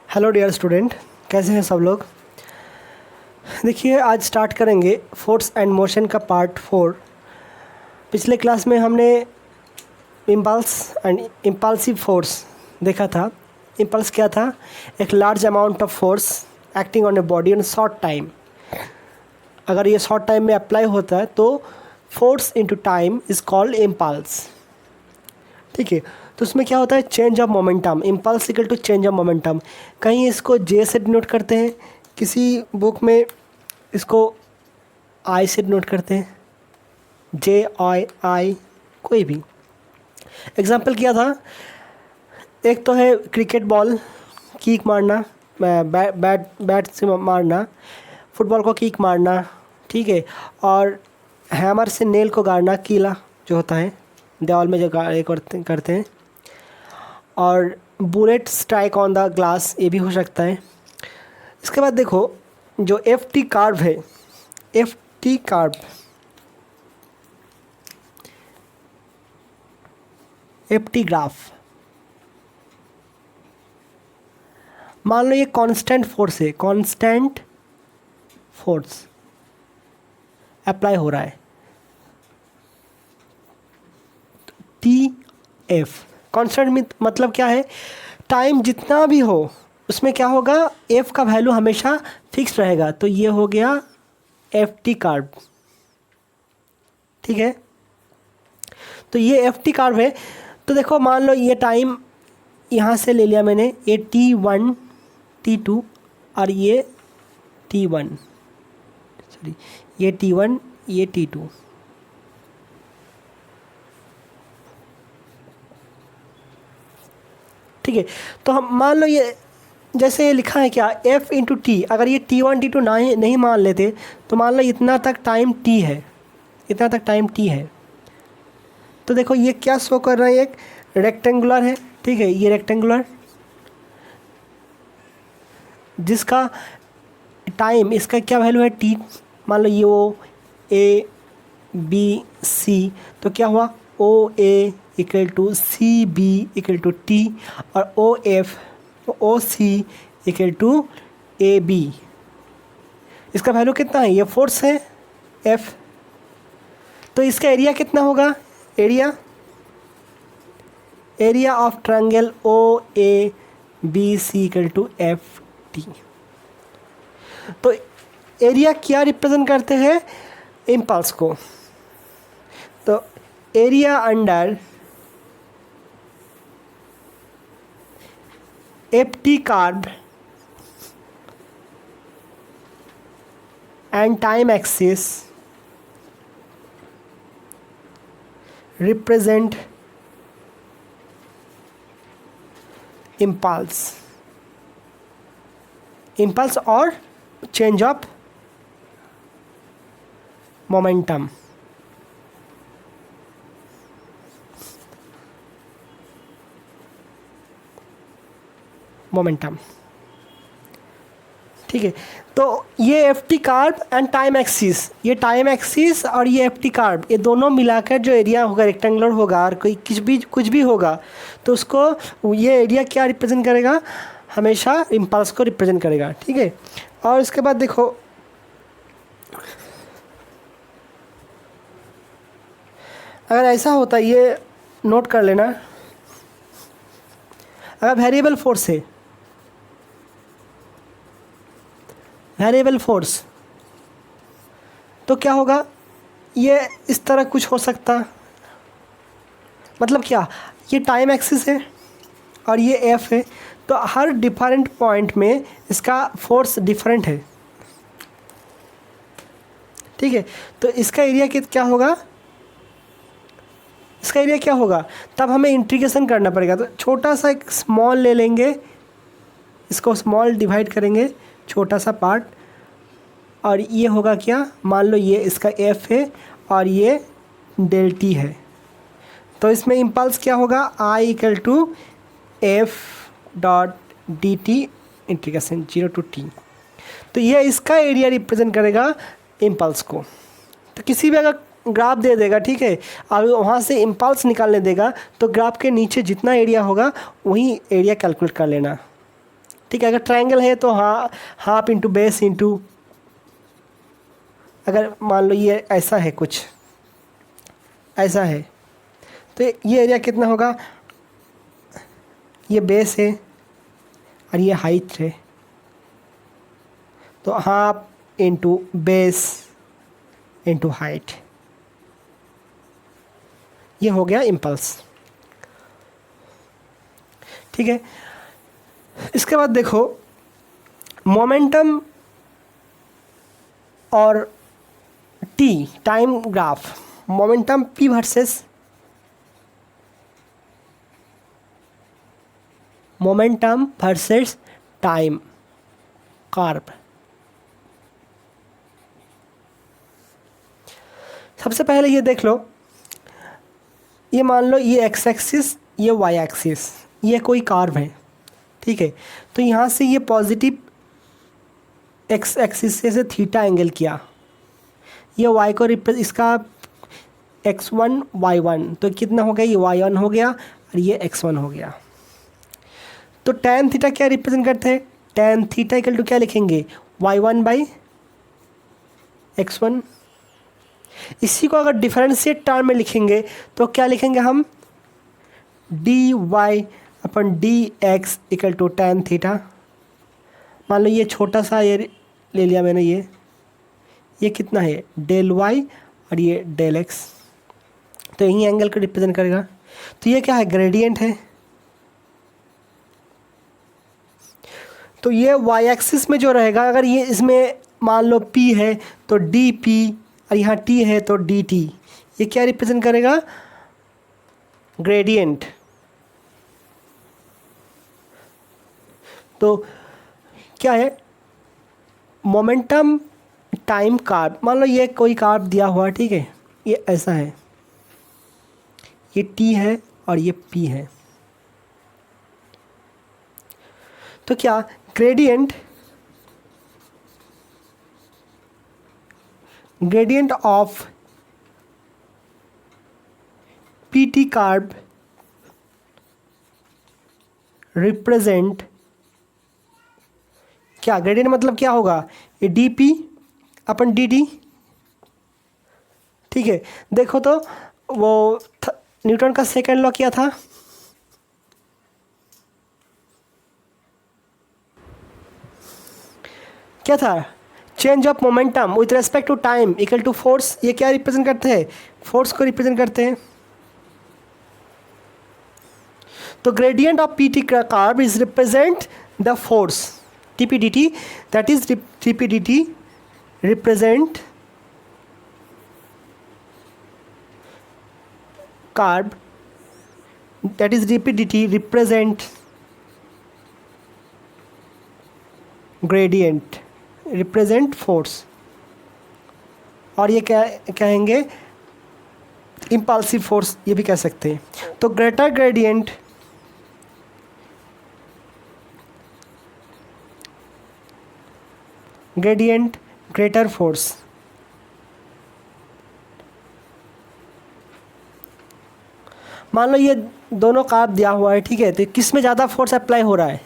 Hello dear student, कैसे हैं सब लोग। देखिए, आज स्टार्ट करेंगे फोर्स एंड मोशन का पार्ट 4। पिछले क्लास में हमने इम्पल्स एंड इम्पल्सिव फोर्स देखा था। इम्पल्स क्या था? एक large amount of force acting on a body in short time. अगर ये शॉर्ट टाइम में अप्लाई होता है तो force into time is called impulse. ठीक है, तो उसमें क्या होता है? Change of momentum. Impulse equal to change of momentum. कहीं इसको जे से डिनोट करते हैं, किसी बुक में इसको आई से डिनोट करते हैं, जे आई कोई भी। एग्जाम्पल किया था, एक तो है क्रिकेट बॉल किक मारना, बैट से मारना, फुटबॉल को किक मारना, ठीक है, और हैमर से नेल को गाड़ना, कीला जो होता है दीवार में जो करते हैं, और bullet strike on the glass, ये भी हो सकता है। इसके बाद देखो, जो एफ टी कार्व है, F T curve, F T graph, मान लो ये कांस्टेंट फोर्स है, कांस्टेंट फोर्स अप्लाई हो रहा है, टी एफ। कांस्टेंट मतलब क्या है? टाइम जितना भी हो उसमें क्या होगा? एफ का वैल्यू हमेशा फिक्स रहेगा। तो ये हो गया एफ टी कार्व, ठीक है। तो ये एफ टी कार्व है। तो देखो, मान लो ये टाइम यहाँ से ले लिया मैंने, ये T1 T2 और ये T1, सॉरी ये T1 ये T2। ठीक है, तो हम मान लो ये जैसे ये लिखा है क्या, F इंटू टी। अगर ये T1 T2 नहीं मान लेते तो मान लो इतना तक टाइम T है, इतना तक टाइम T है। तो देखो ये क्या शो कर रहा है, एक रेक्टेंगुलर है, ठीक है, ये रेक्टेंगुलर जिसका टाइम, इसका क्या वैल्यू है? T। मान लो ये ओ ए बी सी, तो क्या हुआ? O A equal to C B equal to T, और O F O C equal to A B. इसका वैल्यू कितना है? ये फोर्स है एफ। तो इसका एरिया कितना होगा? Area of triangle O A B C equal to F T. तो एरिया क्या रिप्रेजेंट करते हैं? इम्पल्स को। तो area under F T curve and time axis represent impulse और चेंज ऑफ मोमेंटम। ठीक है, तो ये F T curve and time axis, ये टाइम एक्सिस और ये एफ टी कार्व, ये दोनों मिलाकर जो एरिया होगा, रेक्टेंगुलर होगा और कोई कुछ भी होगा, तो उसको ये एरिया क्या रिप्रेजेंट करेगा? हमेशा इम्पल्स को रिप्रेजेंट करेगा, ठीक है। और इसके बाद देखो, अगर ऐसा होता, ये नोट कर लेना, अगर वेरिएबल फोर्स है, वेरिएबल फोर्स, तो क्या होगा? ये इस तरह कुछ हो सकता, मतलब क्या, ये टाइम एक्सिस है और ये एफ है, तो हर डिफरेंट पॉइंट में इसका फोर्स डिफरेंट है, ठीक है। तो इसका एरिया क्या होगा? इसका एरिया क्या होगा? तब हमें इंटीग्रेशन करना पड़ेगा। तो छोटा सा एक स्मॉल ले लेंगे, इसको स्मॉल डिवाइड करेंगे, छोटा सा पार्ट, और ये होगा क्या? मान लो ये इसका एफ है और ये डेल टी है, तो इसमें इम्पल्स क्या होगा? I equal to F dot D T integration 0 to t। तो ये इसका एरिया रिप्रेजेंट करेगा इम्पल्स को। तो किसी भी अगर ग्राफ दे देगा, ठीक है, और वहाँ से इम्पल्स निकालने देगा, तो ग्राफ के नीचे जितना एरिया होगा वही एरिया कैलकुलेट कर लेना, ठीक है। अगर ट्रायंगल है तो हाँ, हाफ इंटू बेस इंटू, अगर मान लो ये ऐसा है, कुछ ऐसा है, तो ये एरिया कितना होगा, ये बेस है और ये हाइट है, तो half into base into height, ये हो गया इम्पल्स। ठीक है। इसके बाद देखो मोमेंटम और T, time graph, momentum P versus momentum versus time curve. सबसे पहले ये देख लो, ये मान लो ये एक्स एक्सिस, ये वाई एक्सिस, ये कोई कर्व है, ठीक है। तो यहाँ से ये पॉजिटिव एक्स एक्सिस से थीटा एंगल किया, ये वाई को इसका x1 y1, तो कितना हो गया, ये y1 हो गया और ये x1 हो गया। तो tan थीटा क्या रिप्रेजेंट करते हैं, tan थीटा इक्वल टू क्या लिखेंगे, y1 बाई x1। इसी को अगर डिफरेंशिएट टर्म में लिखेंगे तो क्या लिखेंगे हम, dy अपन dx equal to tan theta. मान लो ये छोटा सा ये ले लिया मैंने, ये कितना है, डेल y और ये डेल x, तो यही एंगल को रिप्रेजेंट करेगा। तो ये क्या है, ग्रेडियंट है। तो ये y एक्सिस में जो रहेगा, अगर ये इसमें मान लो p है तो dp, और यहाँ t है तो dt, ये क्या रिप्रेजेंट करेगा, ग्रेडियंट। तो क्या है, मोमेंटम टाइम कर्व, मान लो ये कोई कर्व दिया हुआ, ठीक है, ये ऐसा है, ये t है और ये p है। तो क्या gradient of pt curve represent, क्या ग्रेडियंट मतलब क्या होगा, ये dp अपन dt, ठीक है। देखो तो वो न्यूटन का सेकंड लॉ क्या था, क्या था, change of momentum with respect to time equal to force. ये क्या रिप्रेजेंट करते हैं, फोर्स को रिप्रेजेंट करते हैं। तो gradient of PT curve is represent the force TP dt, that is TP dt represent curve, that is TP dt represent gradient, represent force. और ये क्या कहेंगे, इम्पल्सिव फोर्स, ये भी कह सकते हैं। तो ग्रेटर ग्रेडियंट ग्रेटर फोर्स। मान लो ये दोनों कर्व दिया हुआ है, ठीक है, तो किस में ज़्यादा फोर्स अप्लाई हो रहा है,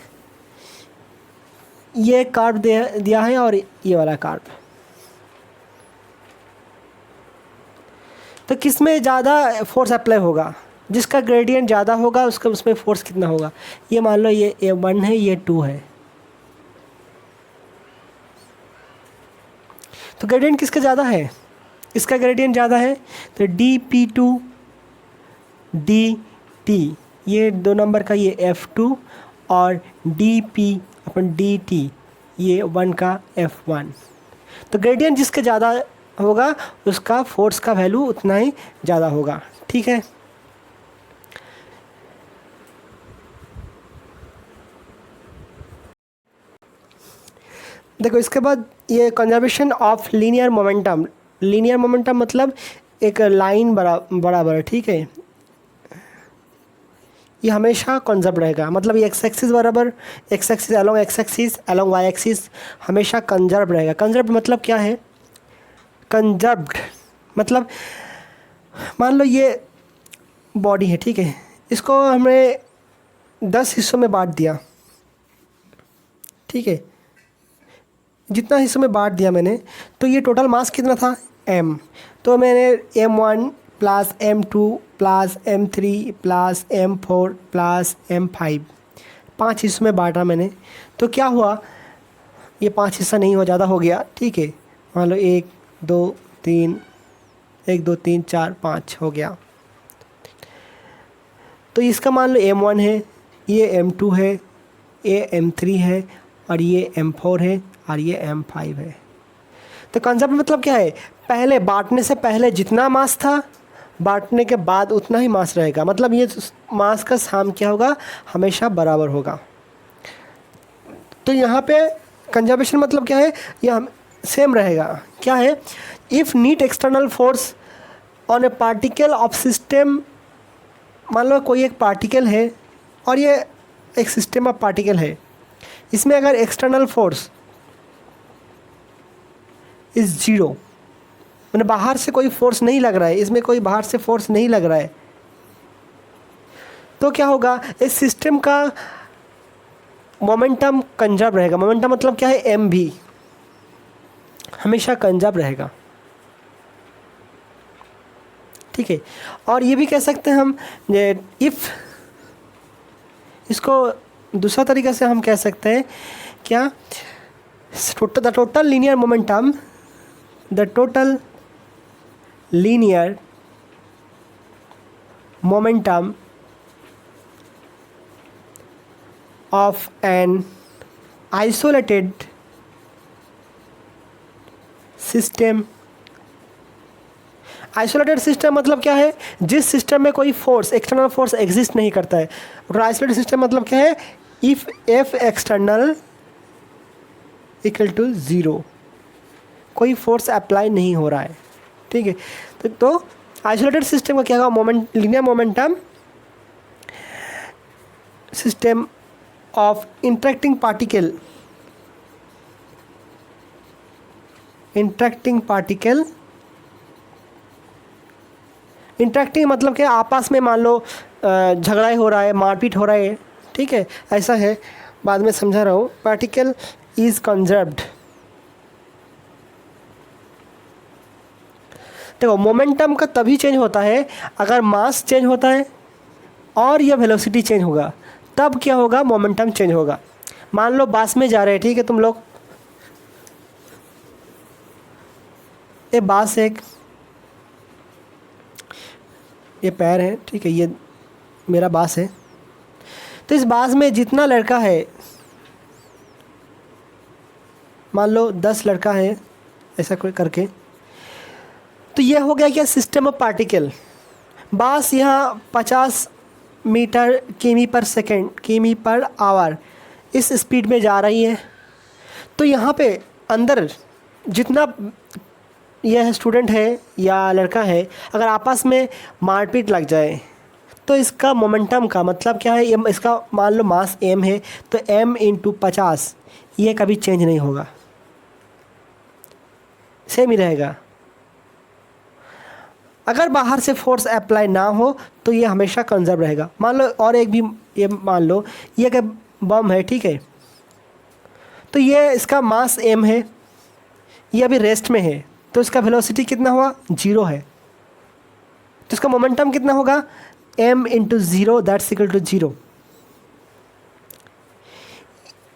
ये कर्व दिया है और ये वाला कर्व, तो किस में ज़्यादा फोर्स अप्लाई होगा, जिसका ग्रेडियंट ज़्यादा होगा उसका उसमें फोर्स कितना होगा। ये मान लो ये A1 है, ये 2 है, तो ग्रेडियंट किसका ज़्यादा है, इसका ग्रेडियंट ज़्यादा है, तो dp2 dt, ये 2 नंबर का ये f2 और dp अपन dt ये 1 का f1। तो ग्रेडियंट जिसके ज़्यादा होगा उसका फोर्स का वैल्यू उतना ही ज़्यादा होगा, ठीक है। देखो इसके बाद ये conservation of linear momentum. Linear momentum मतलब एक लाइन बराबर, ठीक है, ये हमेशा कंजर्व रहेगा, मतलब ये एक्स एक्सिस बराबर, X axis along Y axis हमेशा कंजर्व रहेगा। कंजर्व मतलब क्या है, कंजर्व्ड मतलब मान लो ये बॉडी है, ठीक है, इसको हमने 10 हिस्सों में बांट दिया, ठीक है, जितना हिस्सों में बांट दिया मैंने, तो ये टोटल मास कितना था m। तो मैंने m1 plus m2 plus m3 plus m4 plus m5 5 हिस्सों में बांटा मैंने। तो क्या हुआ, ये 5 हिस्सा नहीं हो, ज़्यादा हो गया, ठीक है। मान लो 1 2 3 1 2 3 4 5 हो गया। तो इसका मान लो m1 है, ये m2 है, ये m3 है, और ये m4 है, और ये m5 है। तो कंसेप्ट मतलब क्या है, पहले बांटने से पहले जितना मास था, बांटने के बाद उतना ही मास रहेगा। मतलब ये मास का साम क्या होगा, हमेशा बराबर होगा। तो यहाँ पे कंजर्वेशन मतलब क्या है, ये सेम रहेगा। क्या है, if net external force on a particle of system, मान लो कोई एक पार्टिकल है और ये एक सिस्टम ऑफ पार्टिकल है, इसमें अगर एक्सटर्नल फोर्स इज़ ज़ीरो, मैंने बाहर से कोई फोर्स नहीं लग रहा है, इसमें कोई बाहर से फोर्स नहीं लग रहा है, तो क्या होगा, इस सिस्टम का मोमेंटम कंजर्व रहेगा। मोमेंटम मतलब क्या है, एम भी हमेशा कंजर्व रहेगा, ठीक है। और ये भी कह सकते हैं हम, इफ़, इसको दूसरा तरीका से हम कह सकते हैं क्या, the total linear momentum, the total linear momentum of an isolated system, isolated system मतलब क्या है, जिस सिस्टम में कोई फोर्स, एक्सटर्नल फोर्स एग्जिस्ट नहीं करता है। और आइसोलेटेड सिस्टम मतलब क्या है, if F external equal to zero, कोई फोर्स अप्लाई नहीं हो रहा है, ठीक है। तो आइसोलेटेड सिस्टम का क्या होगा, moment, linear momentum system of interacting particle interacting मतलब क्या, आपस में मान लो झगड़ा हो रहा है, मारपीट हो रहा है, ठीक है, ऐसा है, बाद में समझा रहा हूँ। Particle is conserved. देखो मोमेंटम का तभी चेंज होता है अगर मास चेंज होता है और यह वेलोसिटी चेंज होगा, तब क्या होगा, मोमेंटम चेंज होगा। मान लो बास में जा रहे हैं, ठीक है, तुम लोग, ये बास एक, ये पैर है, ठीक है, ये मेरा बास है। तो इस बास में जितना लड़का है, मान लो 10 लड़का है, ऐसा कोई करके, तो ये हो गया क्या, सिस्टम ऑफ पार्टिकल। बास यहाँ 50 मीटर किमी पर सेकेंड, किमी पर आवर इस स्पीड में जा रही है। तो यहाँ पे अंदर जितना यह स्टूडेंट है या लड़का है, अगर आपस में मारपीट लग जाए, तो इसका मोमेंटम का मतलब क्या है, इसका मान लो मास m है, तो m इंटू 50 ये कभी चेंज नहीं होगा, सेम ही रहेगा। अगर बाहर से फोर्स अप्लाई ना हो तो ये हमेशा कंजर्व रहेगा। मान लो और एक भी, ये मान लो ये कि बम है, ठीक है, तो ये इसका मास m है, ये अभी रेस्ट में है, तो इसका वेलोसिटी कितना हुआ, 0 है, तो इसका मोमेंटम कितना होगा, m into 0 that's equal to 0।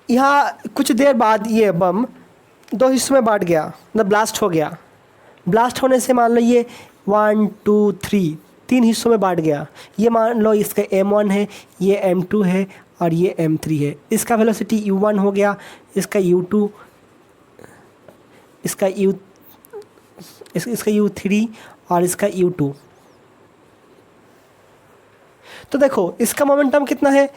यहाँ कुछ देर बाद ये बम 2 हिस्सों में बांट गया, मतलब ब्लास्ट हो गया। ब्लास्ट होने से मान लो ये 1 2 3 3 हिस्सों में बांट गया। ये मान लो इसका m1 है, ये m2 है, और ये m3 है। इसका वेलोसिटी u1 हो गया, इसका u2, इसका u3 और इसका u2। तो देखो इसका मोमेंटम कितना है,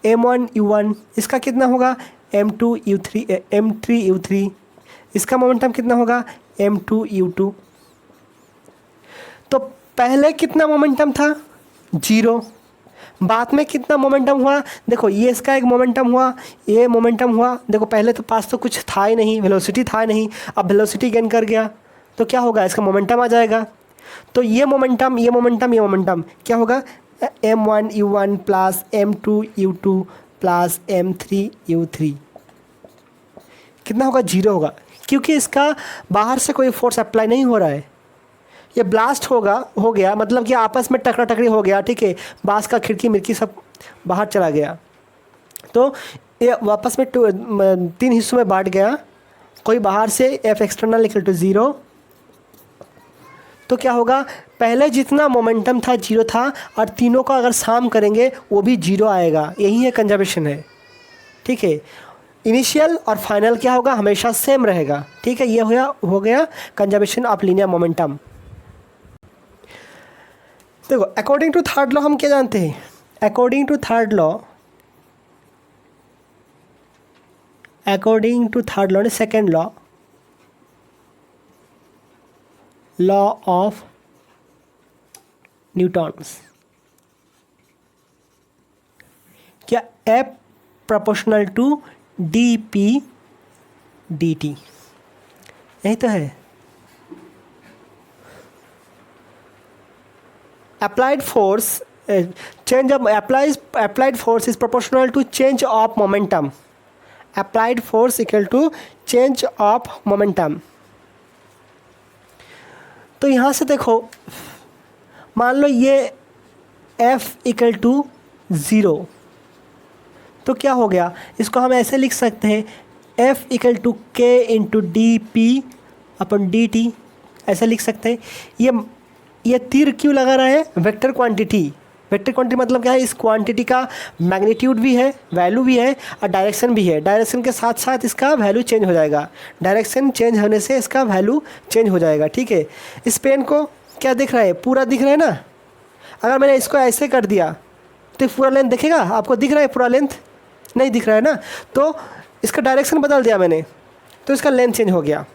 m1 u1, इसका कितना होगा, m2 u3, m3 u3, इसका मोमेंटम कितना होगा, m2 u2। तो पहले कितना मोमेंटम था, 0, बाद में कितना मोमेंटम हुआ, देखो ये इसका एक मोमेंटम हुआ, ये मोमेंटम हुआ। देखो पहले तो पास तो कुछ था ही नहीं, वेलोसिटी था नहीं, अब वेलोसिटी गेन कर गया, तो क्या होगा, इसका मोमेंटम आ जाएगा। तो ये मोमेंटम, ये मोमेंटम, ये मोमेंटम क्या होगा, m1 u1 plus m2 u2 plus m3 u3। कितना होगा, 0 होगा, क्योंकि इसका बाहर से कोई फोर्स अप्लाई नहीं हो रहा है। ये ब्लास्ट हो गया मतलब कि आपस में टकरा टकरी हो गया, ठीक है, बांस का खिड़की मिड़की सब बाहर चला गया, तो ये वापस में 3 हिस्सों में बांट गया। कोई बाहर से एफ एक्सटर्नल इक्वल टू 0, तो क्या होगा, पहले जितना मोमेंटम था 0 था, और तीनों का अगर साम करेंगे वो भी 0 आएगा। यही है कंजर्वेशन है, ठीक है। इनिशियल और फाइनल क्या होगा, हमेशा सेम रहेगा, ठीक है। ये हो गया कंजर्वेशन ऑफ लीनियर मोमेंटम। देखो अकॉर्डिंग टू थर्ड लॉ हम क्या जानते हैं, अकॉर्डिंग टू थर्ड लॉ ने सेकेंड लॉ ऑफ न्यूटन्स, क्या F proportional to D P D T, यही तो है। applied force applied force is proportional to change of momentum, applied force equal to change of momentum। तो यहाँ से देखो, मान लो ये F इक्वल टू 0, तो क्या हो गया, इसको हम ऐसे लिख सकते हैं F equal to K into D P अपन डी टी, ऐसे लिख सकते हैं। ये तीर क्यों लगा रहा है, वेक्टर क्वांटिटी मतलब क्या है, इस क्वांटिटी का मैग्नीट्यूड भी है, वैल्यू भी है, और डायरेक्शन भी है। डायरेक्शन के साथ साथ इसका वैल्यू चेंज हो जाएगा, डायरेक्शन चेंज होने से इसका वैल्यू चेंज हो जाएगा, ठीक है। इस पेन को क्या दिख रहा है, पूरा दिख रहा है ना। अगर मैंने इसको ऐसे कर दिया तो पूरा लेंथ दिखेगा, आपको दिख रहा है पूरा लेंथ, नहीं दिख रहा है ना। तो इसका डायरेक्शन बदल दिया मैंने, तो इसका लेंथ चेंज हो गया।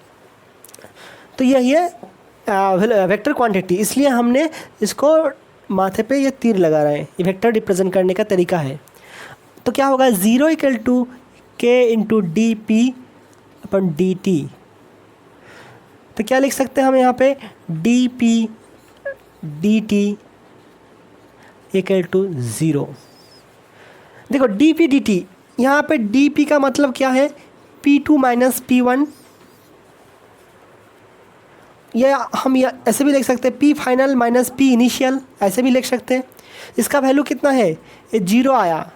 तो यही है वेक्टर क्वांटिटी, इसलिए हमने इसको माथे पे ये तीर लगा रहे हैं, ये वेक्टर रिप्रेजेंट करने का तरीका है। तो क्या होगा, 0 equal to K into D P अपन डी टी, तो क्या लिख सकते हैं हम यहाँ पे, D P D T equal to 0। देखो डी पी डी टी, यहाँ पे डी पी का मतलब क्या है, P2 माइनस P1, या हम ऐसे भी लिख सकते हैं P final minus P initial, ऐसे भी लिख सकते हैं। इसका वैल्यू कितना है, ये 0 आया,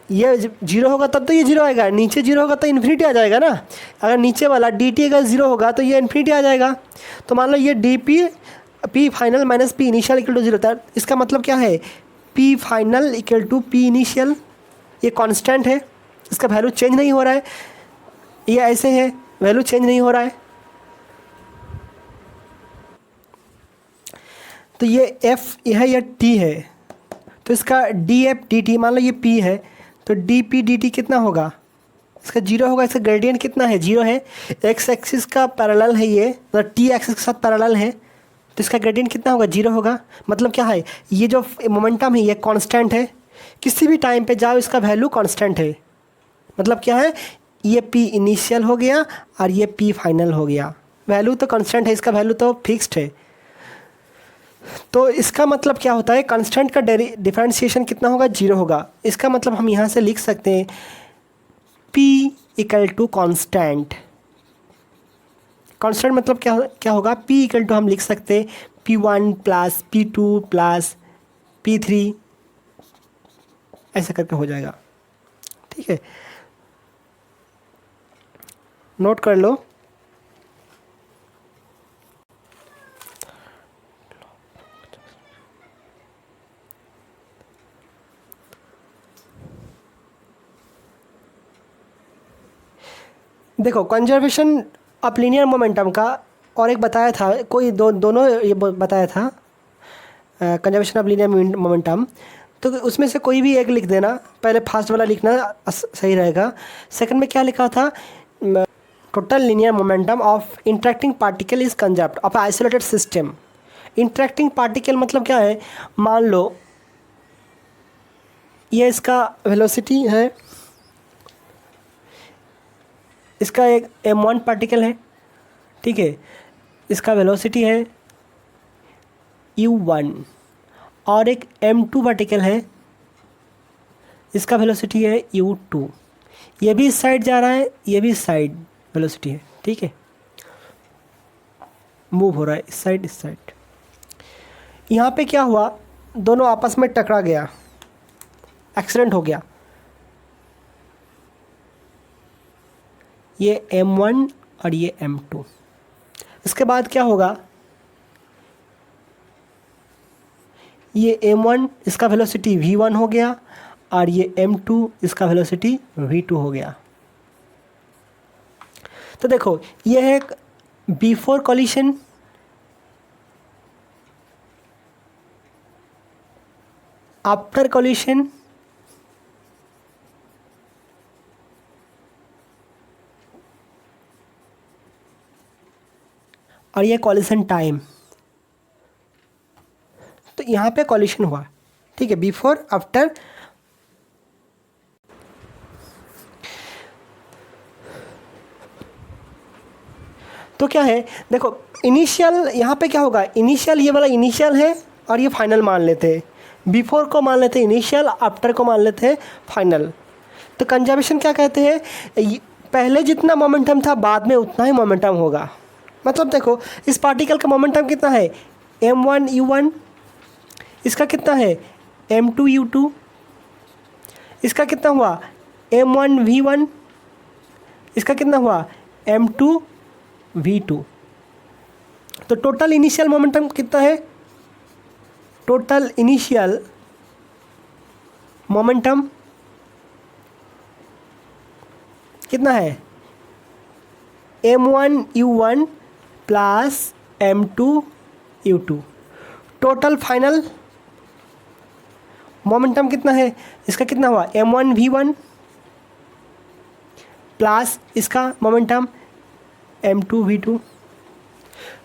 ये 0 होगा तब तो ये 0 आएगा, नीचे 0 होगा तो इन्फिनिटी आ जाएगा ना। अगर नीचे वाला डी टी अगर 0 होगा तो ये इन्फिनिटी आ जाएगा। तो मान लो ये D P P final minus P initial equal to 0 था, इसका मतलब क्या है, P final equal to P initial, ये कांस्टेंट है, इसका वैल्यू चेंज नहीं हो रहा है, ये ऐसे है, वैल्यू चेंज नहीं हो रहा है। तो ये F है, ये T है, तो इसका डी एफ डी टी, मान लो ये P है, तो डी पी डी टी कितना होगा, इसका 0 होगा। इसका ग्रेडियंट कितना है, 0 है। एक्स एक्सिस का पैरेलल है ये, मतलब टी एक्सिस के साथ पैरेलल है, तो इसका ग्रेडियंट कितना होगा, 0 होगा। मतलब क्या है, ये जो मोमेंटम है ये कांस्टेंट है, किसी भी टाइम पे जाओ इसका वैल्यू कांस्टेंट है। मतलब क्या है, ये P इनिशियल हो गया और ये P फाइनल हो गया, वैल्यू तो कांस्टेंट है, इसका वैल्यू तो फिक्स्ड है। तो इसका मतलब क्या होता है, कांस्टेंट का डिफरेंशिएशन कितना होगा, 0 होगा। इसका मतलब हम यहाँ से लिख सकते हैं P equal to constant. Constant मतलब क्या होगा, P इक्वल टू हम लिख सकते हैं P1 plus P2 plus P3, ऐसा करके हो जाएगा, ठीक है। नोट कर लो। देखो कंजर्वेशन ऑफ लीनियर मोमेंटम का और एक बताया था, कोई दोनों ये बताया था कंजर्वेशन ऑफ लीनियर मोमेंटम, तो उसमें से कोई भी एक लिख देना, पहले फर्स्ट वाला लिखना सही रहेगा। सेकंड में क्या लिखा था, total linear momentum of interacting particle is conserved of isolated system. Interacting particle मतलब क्या है, मान लो ये इसका वेलोसिटी है, इसका एक m1 पार्टिकल है, ठीक है, इसका वेलोसिटी है u1, और एक m2 पार्टिकल है, इसका वेलोसिटी है u2। ये भी इस साइड जा रहा है, ये भी इस साइड वेलोसिटी है, ठीक है, मूव हो रहा है इस साइड। यहाँ पे क्या हुआ, दोनों आपस में टकरा गया, एक्सीडेंट हो गया। ये m1 और ये m2। इसके बाद क्या होगा, ये m1 इसका वेलोसिटी v1 हो गया और ये m2 इसका वेलोसिटी v2 हो गया। तो देखो ये है बिफोर कॉलिशन, आफ्टर कॉलिशन और ये कॉलिशन टाइम। तो यहाँ पे कॉलिशन हुआ, ठीक है, बिफोर आफ्टर। तो क्या है, देखो इनिशियल, यहाँ पे क्या होगा, इनिशियल ये वाला इनिशियल है और ये फाइनल मान लेते हैं, बिफोर को मान लेते हैं इनिशियल, आफ्टर को मान लेते हैं फाइनल। तो कंजर्वेशन क्या कहते हैं, पहले जितना मोमेंटम था बाद में उतना ही मोमेंटम होगा। मतलब देखो इस पार्टिकल का मोमेंटम कितना है, m1 u1, इसका कितना है m2 u2, इसका कितना हुआ m1 v1, इसका कितना हुआ m2 v2। तो टोटल इनिशियल मोमेंटम कितना है, टोटल इनिशियल मोमेंटम कितना है m1 u1 plus m2 u2। Total final momentum कितना है, इसका कितना हुआ m1 v1 प्लस इसका मोमेंटम m2 v2।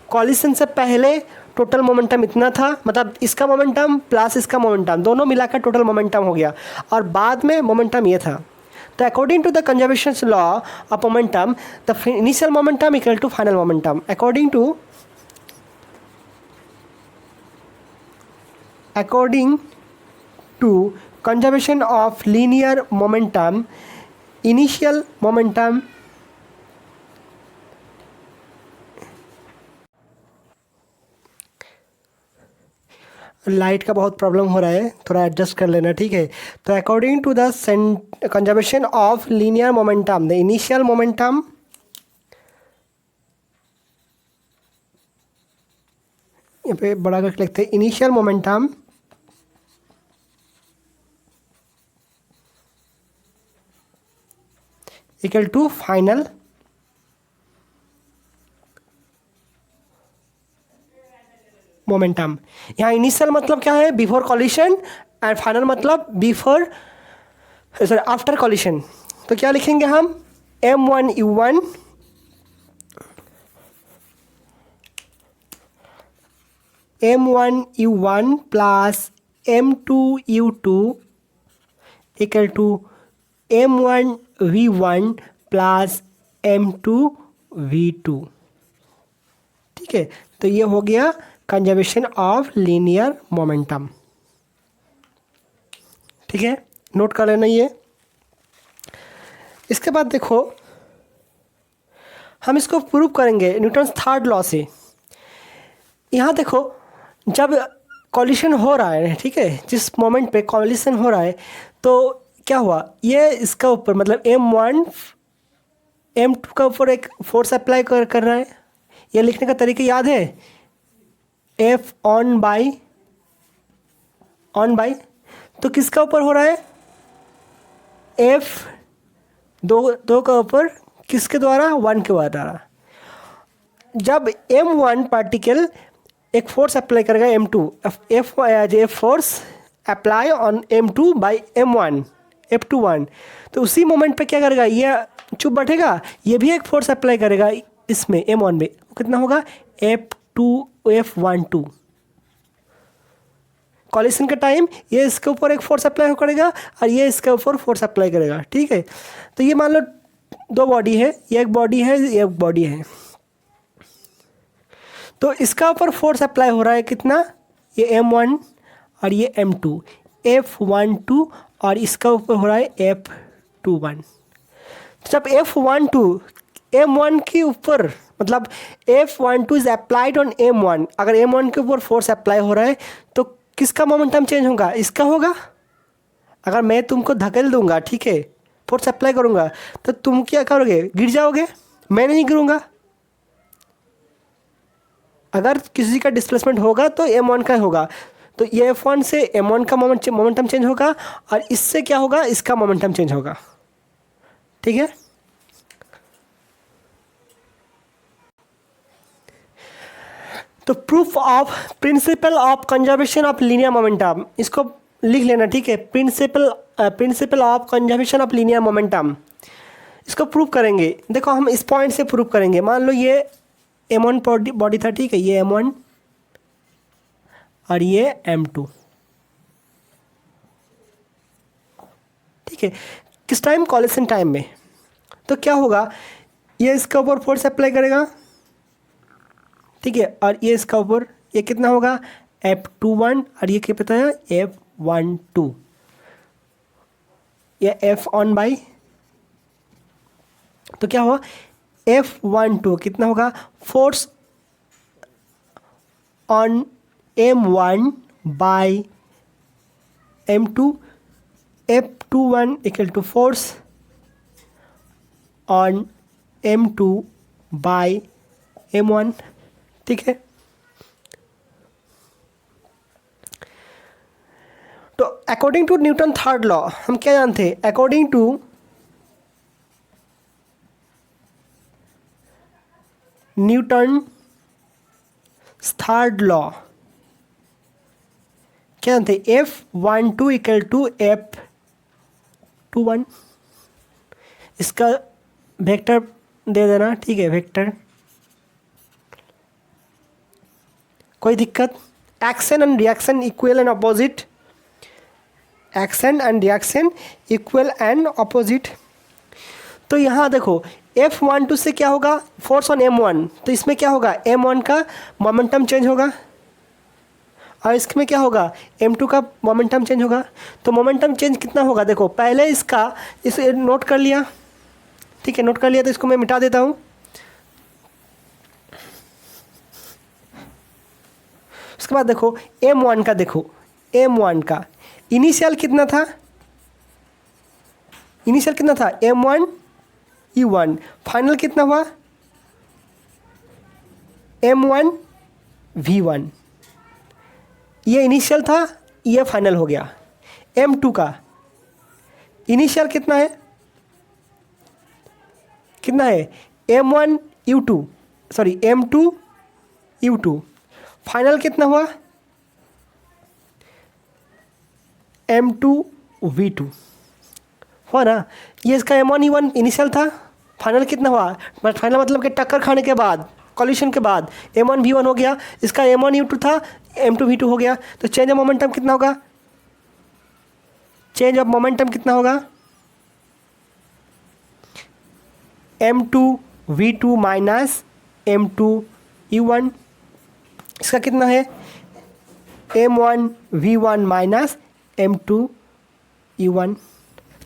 कॉलिशन से पहले टोटल मोमेंटम इतना था, मतलब इसका मोमेंटम प्लस इसका मोमेंटम दोनों मिलाकर टोटल मोमेंटम हो गया, और बाद में मोमेंटम ये था। तो according to the conservation law of momentum, the initial momentum equal to final momentum. According to conservation of linear momentum, initial momentum light का बहुत प्रॉब्लम हो रहा है, थोड़ा एडजस्ट कर लेना, ठीक है। तो according to the conservation of linear momentum, the initial momentum यहाँ पे बड़ा करके लिखते हैं, initial momentum equal to final momentum. यहाँ इनिशियल मतलब क्या है, बिफोर कॉलिशन, एंड फाइनल मतलब बिफोर सॉरी आफ्टर कॉलिशन। तो क्या लिखेंगे हम, m1 u1 plus m2 u2 equal to m1 v1 plus m2 v2, ठीक है। तो ये हो गया कंजर्वेशन ऑफ लीनियर मोमेंटम, ठीक है, नोट कर लेना ये। इसके बाद देखो हम इसको प्रूव करेंगे न्यूटन्स थर्ड लॉ से। यहाँ देखो जब कॉलिशन हो रहा है, ठीक है, जिस मोमेंट पे कॉलिशन हो रहा है, तो क्या हुआ, ये इसका ऊपर मतलब m1 m2 का ऊपर एक फोर्स अप्लाई कर रहा है। ये लिखने का तरीका याद है, F ऑन बाई, तो किसका ऊपर हो रहा है, F दो का ऊपर किसके द्वारा, 1 के द्वारा। जब m1 पार्टिकल एक फोर्स अप्लाई करेगा m2, F force apply on m2 by m1 F21, तो उसी मोमेंट पे क्या करेगा, ये चुप बैठेगा, ये भी एक फोर्स अप्लाई करेगा इसमें m1 में, कितना होगा F12 कॉलिशन का टाइम, ये इसके ऊपर एक फोर्स अप्लाई करेगा और ये इसके ऊपर फोर्स अप्लाई करेगा, ठीक है। तो ये मान लो दो बॉडी है, ये एक बॉडी है, ये एक बॉडी है, तो इसका ऊपर फोर्स अप्लाई हो रहा है कितना, ये m1 और ये m2 F12, और इसका ऊपर हो रहा है F21, जब F12 M1 के ऊपर, मतलब F12 is applied on M1, अगर M1 के ऊपर फोर्स अप्लाई हो रहा है तो किसका मोमेंटम चेंज होगा? इसका होगा। अगर मैं तुमको धकेल दूंगा, ठीक है, फोर्स अप्लाई करूंगा, तो तुम क्या करोगे? गिर जाओगे। मैं नहीं गिरूंगा। अगर किसी का डिस्प्लेसमेंट होगा तो M1 का होगा, तो ये F1 से M1 का मोमेंटम चेंज होगा, और इससे क्या होगा? इसका मोमेंटम चेंज होगा। ठीक है। तो proof of principle of conservation of linear momentum, इसको लिख लेना, ठीक है। Principle of conservation of linear momentum, इसको प्रूव करेंगे। देखो हम इस पॉइंट से प्रूव करेंगे। मान लो ये M1 बॉडी था, ठीक है, ये M1 और ये M2, ठीक है। किस टाइम? कॉलिशन टाइम में। तो क्या होगा? ये इसके ऊपर फोर्स अप्लाई करेगा, ठीक है, और ये इसका ऊपर, ये कितना होगा? F21, और ये क्या पता है? F12, या F1 बाई, तो क्या होगा? F12 कितना होगा? Force on M1 by M2, F21 equal to force on M2 by M1, ठीक है। तो according to Newton third law हम क्या जानते हैं? According to Newton third law क्या जानते हैं? F12 equal to F21। इसका वेक्टर दे देना, ठीक है, वेक्टर, कोई दिक्कत? Action and reaction equal and opposite, action and reaction equal and opposite. तो यहाँ देखो F12 से क्या होगा? फोर्स ऑन M1, तो इसमें क्या होगा? M1 का मोमेंटम चेंज होगा, और इसमें क्या होगा? M2 का मोमेंटम चेंज होगा। तो मोमेंटम चेंज कितना होगा? देखो पहले इसका, इसे नोट कर लिया, ठीक है, नोट कर लिया, तो इसको मैं मिटा देता हूँ। उसके बाद देखो M1 का, देखो M1 का इनिशियल कितना था? इनिशियल कितना था? M1 U1। फाइनल कितना हुआ? M1 V1। ये इनिशियल था, ये फाइनल हो गया। M2 का इनिशियल कितना है? कितना है? M1 U2, sorry M2 U2। Final कितना हुआ? M2 V2 हुआ ना। ये इसका M1 U1 इनिशियल था, फाइनल कितना हुआ? फाइनल मतलब कि टक्कर खाने के बाद, कॉलिशन के बाद M1 V1 हो गया। इसका M1 U2 था, M2 V2 हो गया। तो चेंज ऑफ मोमेंटम कितना होगा? चेंज ऑफ मोमेंटम कितना होगा? M2 V2 minus M2 U1। इसका कितना है? M1 V1 minus M2 U1।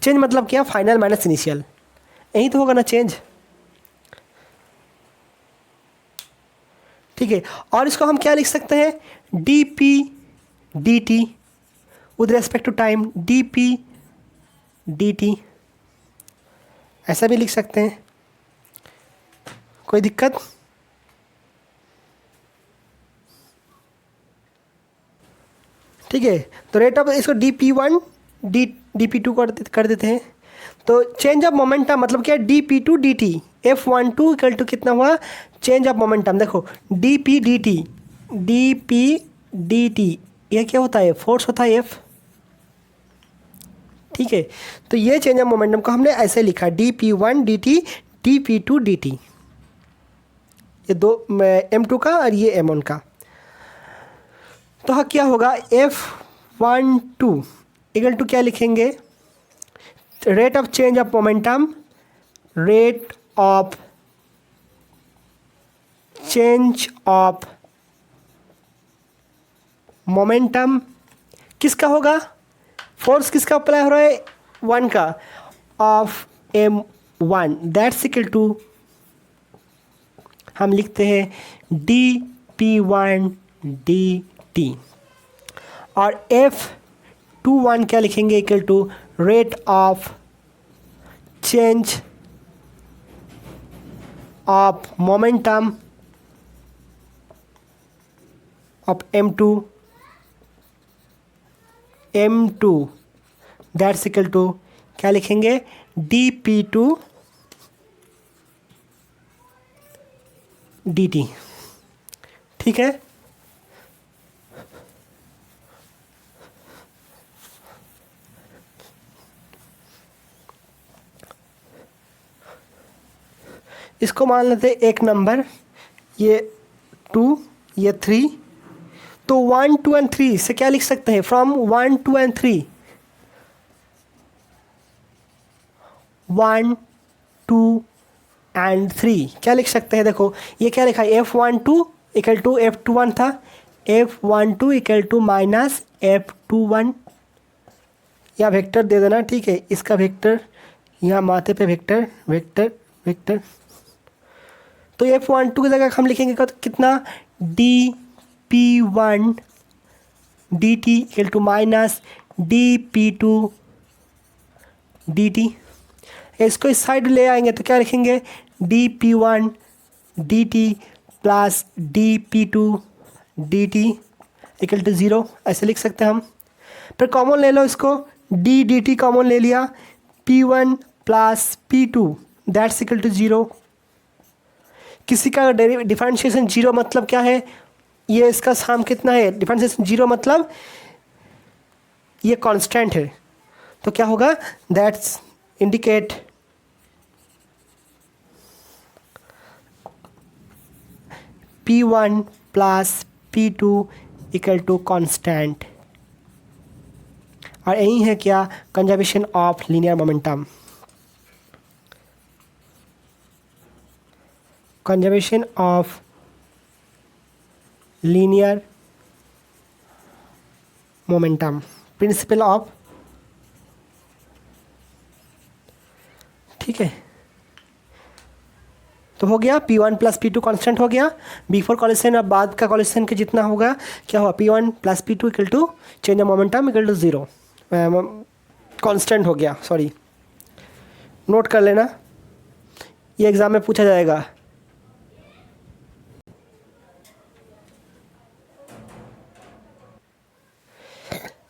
Change मतलब क्या? फाइनल माइनस इनिशियल, यही तो होगा ना चेंज, ठीक है। और इसको हम क्या लिख सकते हैं? dp dt with respect to time, dp dt ऐसा भी लिख सकते हैं, कोई दिक्कत? ठीक है। तो रेट ऑफ, इसको dp1 dp2 कर देते हैं। तो चेंज ऑफ मोमेंटम मतलब क्या? dp2 dt, F12 equal to कितना हुआ? चेंज ऑफ मोमेंटम, देखो dp dt, ये क्या होता है? फोर्स होता है F, ठीक है। तो ये चेंज ऑफ मोमेंटम को हमने ऐसे लिखा, dp1 dt dp2 dt, ये दो M2 का और ये M1 का। तो हाँ क्या होगा? F12 इक्वल टू क्या लिखेंगे? Rate of change of momentum, rate of change of momentum किसका होगा? फोर्स किसका अप्लाई हो रहा है? 1 का, of one that's equal to हम लिखते हैं dp1 dt और f21 क्या लिखेंगे equal to rate of change of momentum of m2 that's equal to क्या लिखेंगे dp2 dt। ठीक है, इसको मान लेते एक नंबर, ये 2 ये 3, तो 1 2 एंड 3 से क्या लिख सकते हैं फ्रॉम 1 2 एंड 3 1 2 एंड 3 क्या लिख सकते हैं। देखो ये क्या लिखा है f12 इक्वल टू f21 था, f12 equal to minus f21 या वेक्टर दे देना। ठीक है, इसका वेक्टर यहाँ माथे पे वेक्टर वेक्टर वेक्टर, तो f12 की जगह हम लिखेंगे कितना dp1 dt equal to minus dp2 dt। इसको इस साइड ले आएंगे तो क्या लिखेंगे dp1 dt plus dp2 dt equal to 0, ऐसे लिख सकते हैं हम। फिर कॉमन ले लो इसको, d dt कॉमन ले लिया, p1 plus p2 that's equal to 0। किसी का डिफरेंशिएशन 0 मतलब क्या है, ये इसका साम कितना है, डिफरेंशिएशन 0 मतलब ये कांस्टेंट है, तो क्या होगा that's indicate p1 plus p2 equal to constant. और यही है क्या conservation of linear momentum. Conservation of linear momentum, principle of. ठीक है, तो हो गया p1 प्लस p2 कांस्टेंट हो गया बिफोर कॉलिशन। अब बाद का कॉलिशन के जितना होगा क्या हुआ p1 plus p2 equal to change of momentum equal to 0 constant हो गया। सॉरी, नोट कर लेना, ये एग्ज़ाम में पूछा जाएगा।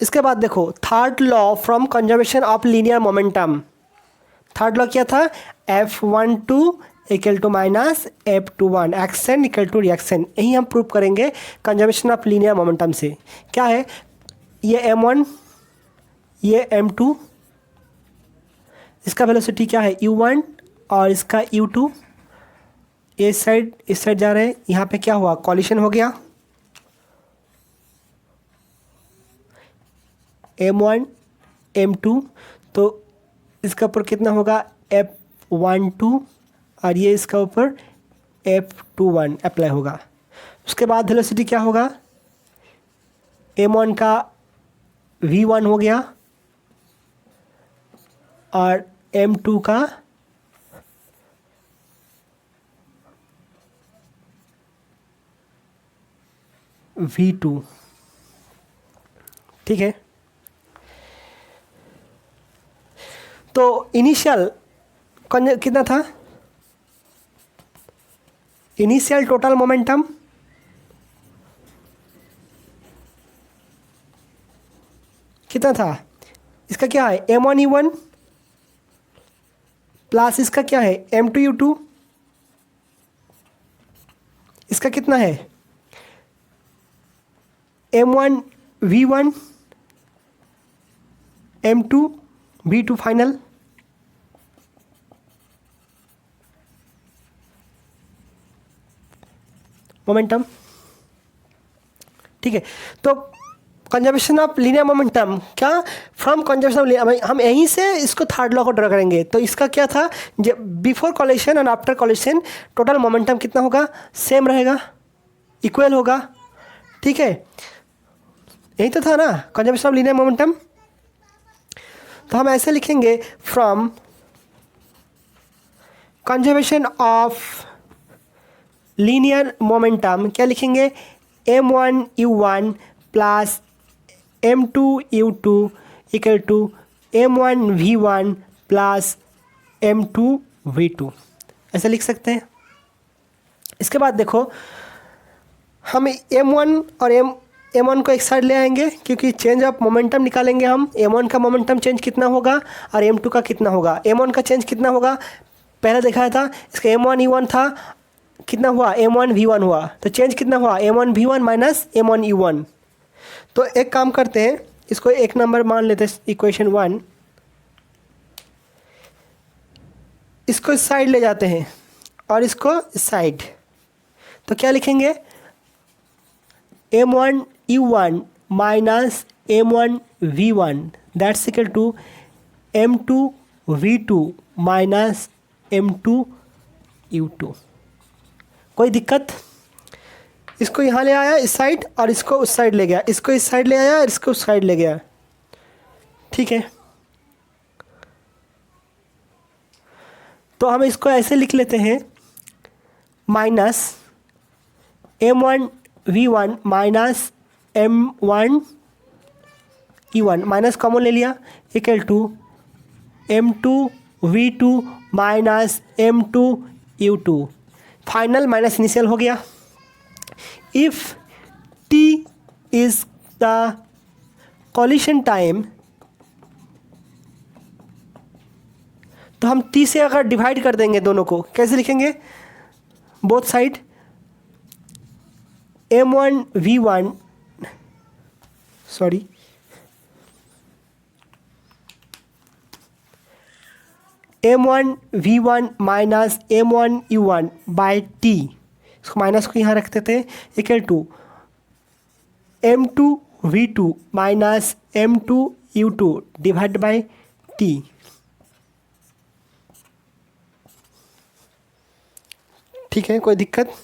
इसके बाद देखो third law from conservation of linear momentum. Third law क्या था, f12 equal to minus f21 action equal to reaction. यही हम प्रूव करेंगे कंजर्वेशन ऑफ लीनियर मोमेंटम से। क्या है, ये m1 ये m2, इसका वेलोसिटी क्या है u1 और इसका u2, इस साइड जा रहे हैं, यहाँ पे क्या हुआ कॉलिशन हो गया, m1 m2, तो इसका ऊपर कितना होगा f12 और ये इसका ऊपर f21 अप्लाई होगा। उसके बाद वेलोसिटी क्या होगा, m1 का v1 हो गया और m2 का v2। ठीक है, तो इनिशियल कितना था, इनिशियल टोटल मोमेंटम कितना था, इसका क्या है m1u1 प्लस इसका क्या है m2u2, इसका कितना है m1v1 m2v2 फाइनल। मोमेंटम। ठीक है, तो कंजर्वेशन ऑफ लीनियर मोमेंटम क्या फ्रॉम कंजर्वेशन ऑफ, हम यहीं से इसको थर्ड लॉ को ड्रा करेंगे। तो इसका क्या था, before collision and after coalition total momentum कितना होगा, सेम रहेगा, इक्वल होगा। ठीक है, यही तो था ना कंजर्वेशन ऑफ लीनियर मोमेंटम। तो हम ऐसे लिखेंगे from conservation of linear momentum क्या लिखेंगे, m1u1 plus m2u2 equal to m1v1 plus m2v2, ऐसा लिख सकते हैं। इसके बाद देखो हम m1 और m1 को एक साइड ले आएंगे, क्योंकि चेंज ऑफ मोमेंटम निकालेंगे हम। m1 का मोमेंटम चेंज कितना होगा और m2 का कितना होगा। m1 का चेंज कितना होगा पहले दिखाया था, इसका m1u1 था, कितना हुआ m1v1 हुआ, तो चेंज कितना हुआ m1v1 माइनस m1u1। तो एक काम करते हैं, इसको एक नंबर मान लेते हैं इक्वेशन 1, इसको इस साइड ले जाते हैं और इसको इस साइड, तो क्या लिखेंगे m1u1 minus m1v1 that's equal to m2v2 minus m2u2। कोई दिक्कत, इसको यहाँ ले आया इस साइड और इसको उस साइड ले गया, इसको इस साइड ले आया और इसको उस साइड ले गया, ठीक है। तो हम इसको ऐसे लिख लेते हैं, minus m1v1 minus m1u1 minus common ले लिया equal to m2v2 minus m2u2, final minus initial हो गया। If t is the collision time, तो हम t से अगर डिवाइड कर देंगे दोनों को, कैसे लिखेंगे both side, m1v1 sorry m1v1 minus m1u1 by t, इसको माइनस को यहाँ रख देते हैं equal to m2v2 minus m2u2 divide by t। ठीक है, कोई दिक्कत।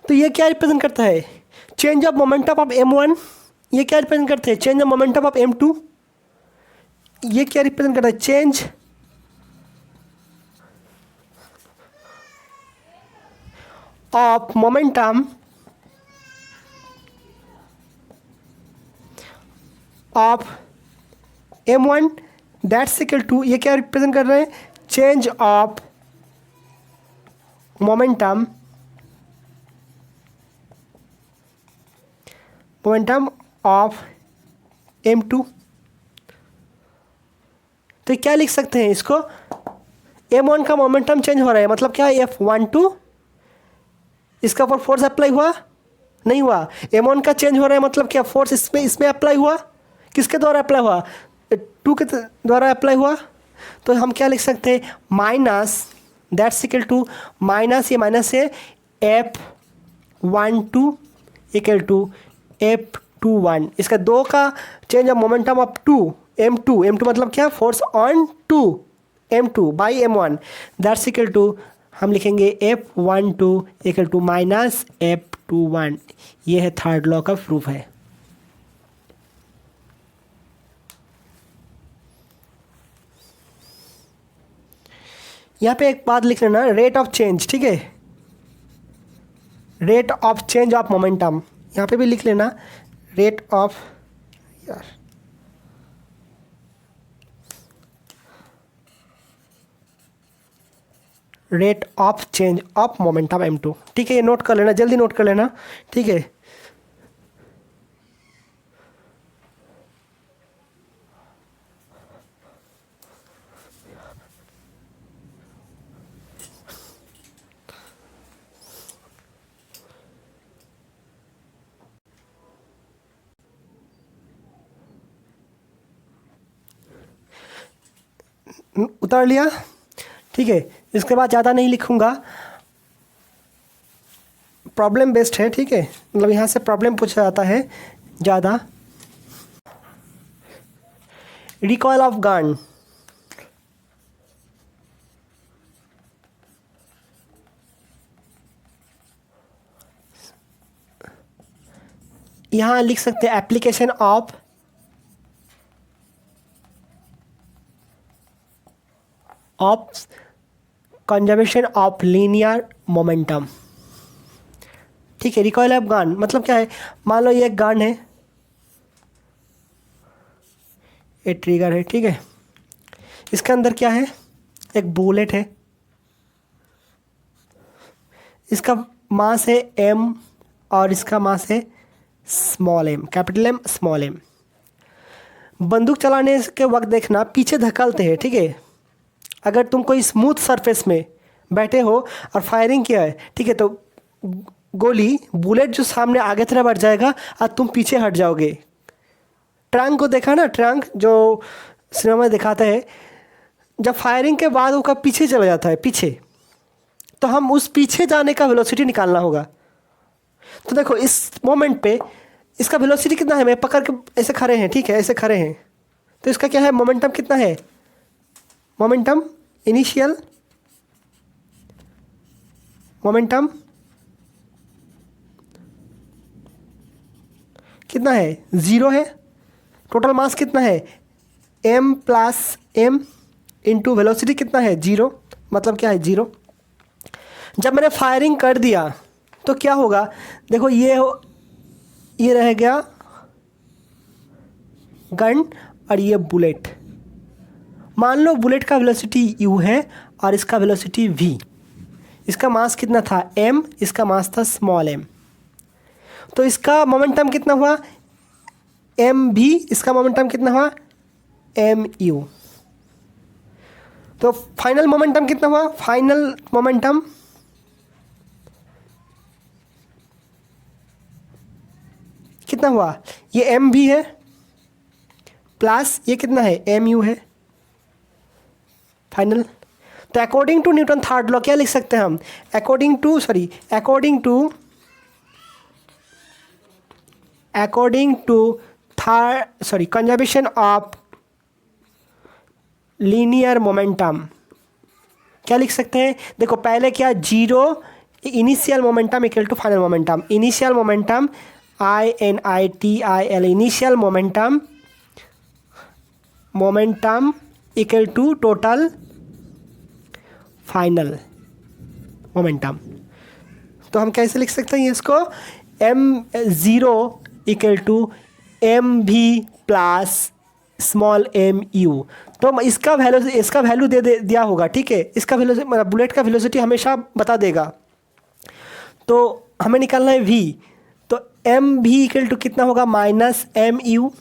तो ये क्या रिप्रेजेंट करता है, change of momentum of m1। ये क्या रिप्रेजेंट करते हैं, change of momentum of m2। ये क्या रिप्रेजेंट करता है, change of momentum of m1 that's equal to, ये क्या रिप्रेजेंट कर रहे हैं, change of momentum of m2। तो क्या लिख सकते हैं इसको, m1 का मोमेंटम चेंज हो रहा है, मतलब क्या F12, इसका ऊपर फोर्स अप्लाई हुआ नहीं हुआ, m1 का चेंज हो रहा है मतलब क्या फोर्स इसमें अप्लाई हुआ, किसके द्वारा अप्लाई हुआ, 2 के द्वारा अप्लाई हुआ। तो हम क्या लिख सकते हैं, minus that's equal to, minus ये माइनस से F12 इक्वल टू F21, इसका 2 का change of momentum of 2 m2 मतलब क्या, force on 2 m2 by m1 that's equal to, हम लिखेंगे F12 equal to minus F21। ये है थर्ड लॉ का प्रूफ है। यहाँ पे एक बात लिख लेना, रेट ऑफ चेंज, ठीक है, rate of change of momentum, यहाँ पे भी लिख लेना रेट ऑफ, यार rate of change of momentum m2, ठीक है। ये नोट कर लेना, जल्दी नोट कर लेना, ठीक है। उतार लिया, ठीक है। इसके बाद ज़्यादा नहीं लिखूँगा, प्रॉब्लम बेस्ड है, ठीक है, मतलब यहाँ से प्रॉब्लम पूछा जाता है ज़्यादा। रिकॉयल ऑफ गन, यहाँ लिख सकते हैं application of of conservation of linear momentum. ठीक है, रिकॉइल ऑफ गन मतलब क्या है, मान लो ये एक गन है, ये ट्रिगर है, ठीक है, इसके अंदर क्या है, एक बुलेट है, इसका मास है m और इसका मास है small m, capital M small m। बंदूक चलाने के वक्त देखना पीछे धकेलते हैं, ठीक है, अगर तुम कोई स्मूथ सरफेस में बैठे हो और फायरिंग किया है, ठीक है, तो गोली बुलेट जो सामने आगे तरफ बढ़ जाएगा और तुम पीछे हट जाओगे। ट्रंक को देखा ना, ट्रंक जो सिनेमा में दिखाता है, जब फायरिंग के बाद वो कब पीछे चला जाता है, पीछे, तो हम उस पीछे जाने का वेलोसिटी निकालना होगा। तो देखो इस मोमेंट पे इसका वेलोसिटी कितना है, मैं पकड़ के ऐसे खड़े हैं, ठीक है, ऐसे खड़े हैं, तो इसका क्या है, मोमेंटम कितना है, मोमेंटम इनिशियल मोमेंटम कितना है, 0 है। टोटल मास कितना है, m plus m into velocity कितना है, 0, मतलब क्या है, 0। जब मैंने फायरिंग कर दिया तो क्या होगा, देखो ये रह गया गन और ये बुलेट। मान लो बुलेट का वेलोसिटी u है और इसका वेलोसिटी v। इसका मास कितना था, m, इसका मास था स्मॉल m। तो इसका मोमेंटम कितना हुआ, m v, इसका मोमेंटम कितना हुआ, m u। तो फाइनल मोमेंटम कितना हुआ, फाइनल मोमेंटम कितना हुआ, ये m v है प्लस ये कितना है, m u है फाइनल। तो according to Newton third law क्या लिख सकते हैं हम, according to conservation of linear momentum क्या लिख सकते हैं, देखो पहले क्या, 0 initial momentum equal to final momentum, initial momentum INITIL, initial momentum equal to total final momentum. तो हम कैसे लिख सकते हैं इसको, m0 equal to mv plus small mu। तो इसका वैल्यू दिया होगा, ठीक है, इसका वेलोसिटी मतलब बुलेट का वेलोसिटी हमेशा बता देगा। तो हमें निकालना है v, तो mv इक्वल टू कितना होगा, माइनस mu।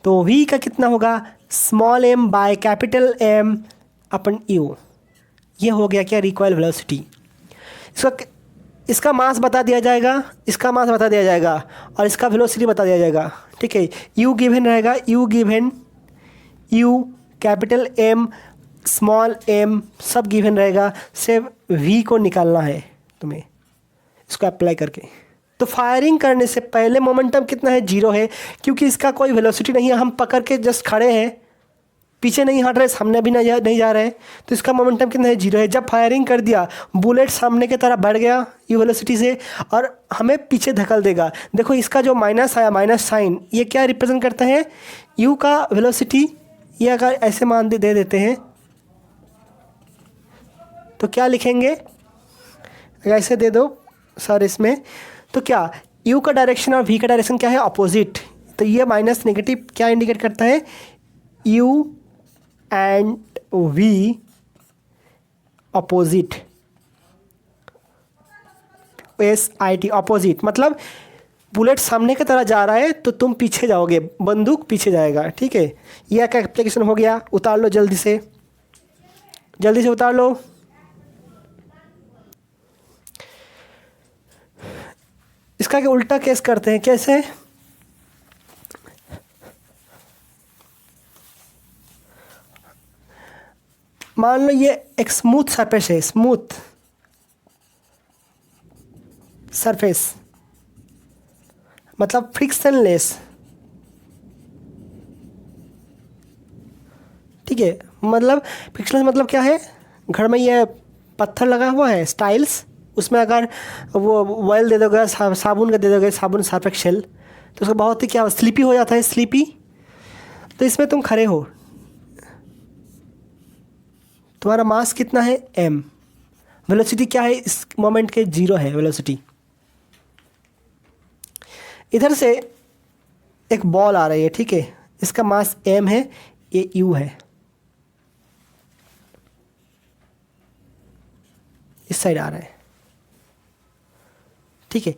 तो v का कितना होगा, small m by capital M अपन u। ये हो गया क्या, रिकॉइल वेलोसिटी। इसका मास बता दिया जाएगा, इसका मास बता दिया जाएगा और इसका वेलोसिटी बता दिया जाएगा, ठीक है। u गिवन रहेगा, u capital M small m सब गिवन रहेगा, सिर्फ v को निकालना है तुम्हें इसको अप्लाई करके। तो फायरिंग करने से पहले मोमेंटम कितना है, 0 है, क्योंकि इसका कोई वेलोसिटी नहीं है, हम पकड़ के जस्ट खड़े हैं, पीछे नहीं हट रहे, सामने भी नहीं जा रहे, तो इसका मोमेंटम कितना है, 0 है। जब फायरिंग कर दिया बुलेट सामने की तरफ बढ़ गया यू वेलोसिटी से और हमें पीछे धकेल देगा। देखो इसका जो माइनस आया, माइनस साइन, ये क्या रिप्रेजेंट करता है, यू का वेलोसिटी। ये अगर ऐसे मान दे देते हैं तो क्या लिखेंगे, अगर ऐसे दे दो सर इसमें, तो क्या यू का डायरेक्शन और वी का डायरेक्शन क्या है, अपोजिट। तो ये माइनस नेगेटिव क्या इंडिकेट करता है, u and v opposite, SIT opposite, मतलब बुलेट सामने की तरह जा रहा है तो तुम पीछे जाओगे, बंदूक पीछे जाएगा, ठीक है। यह का एप्लीकेशन हो गया, उतार लो जल्दी से उतार लो। इसका क्या उल्टा केस करते हैं, कैसे, मान लो ये एक स्मूथ सरफेस है, स्मूथ सरफेस मतलब फ्रिक्शनलेस, ठीक है। मतलब फ्रिक्शनलेस मतलब क्या है, घर में ये पत्थर लगा हुआ है स्टाइल्स, उसमें अगर वो ऑयल दे दोगे, साबुन का दे दोगे, साबुन सर्फ एक्सेल, तो उसका बहुत ही क्या स्लिपी हो जाता है, स्लिपी। तो इसमें तुम खड़े हो, तुम्हारा मास कितना है m, वेलोसिटी क्या है इस मोमेंट के 0 है वेलोसिटी। इधर से एक बॉल आ रही है, ठीक है, इसका मास m है, ये u है, इस साइड आ रहा है, ठीक है।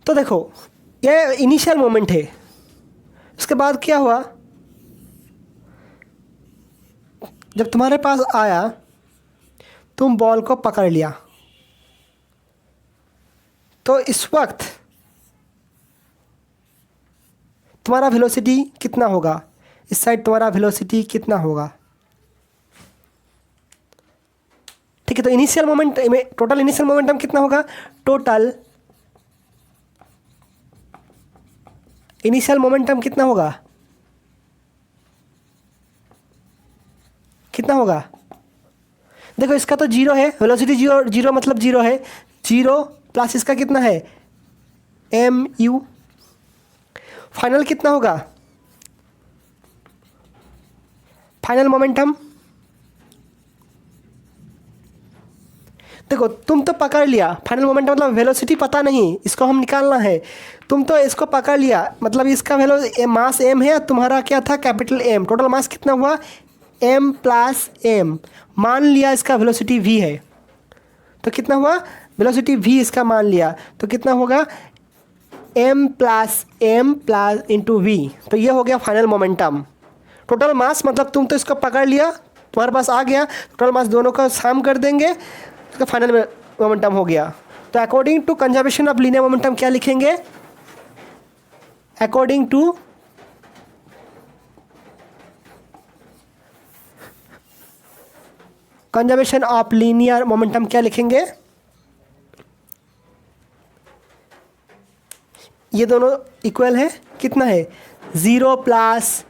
तो देखो ये इनिशियल मोमेंट है, उसके बाद क्या हुआ, जब तुम्हारे पास आया तुम बॉल को पकड़ लिया, तो इस वक्त तुम्हारा वेलोसिटी कितना होगा, इस साइड तुम्हारा वेलोसिटी कितना होगा, ठीक है। तो इनिशियल मोमेंट में टोटल इनिशियल मोमेंटम कितना होगा, टोटल इनिशियल मोमेंटम कितना होगा, कितना होगा, देखो इसका तो 0 है, वेलोसिटी 0, 0 मतलब 0 है, 0 प्लस इसका कितना है mu, फाइनल कितना होगा, फाइनल मोमेंटम, देखो तुम तो पकड़ लिया, फाइनल मोमेंटम मतलब वेलोसिटी पता नहीं, इसको हम निकालना है, तुम तो इसको पकड़ लिया, मतलब इसका मास m है, तुम्हारा क्या था कैपिटल M, टोटल मास कितना हुआ m प्लस m, मान लिया इसका वेलोसिटी v है, तो कितना हुआ वेलोसिटी v इसका मान लिया, तो कितना होगा m प्लस इंटू v, तो ये हो गया फाइनल मोमेंटम। टोटल मास मतलब तुम तो इसको पकड़ लिया, तुम्हारे पास आ गया, टोटल मास दोनों का सम कर देंगे, इसका फाइनल मोमेंटम हो गया। तो according to conservation of linear momentum क्या लिखेंगे, according to conservation of linear momentum क्या लिखेंगे, ये दोनों इक्वल है, कितना है 0 plus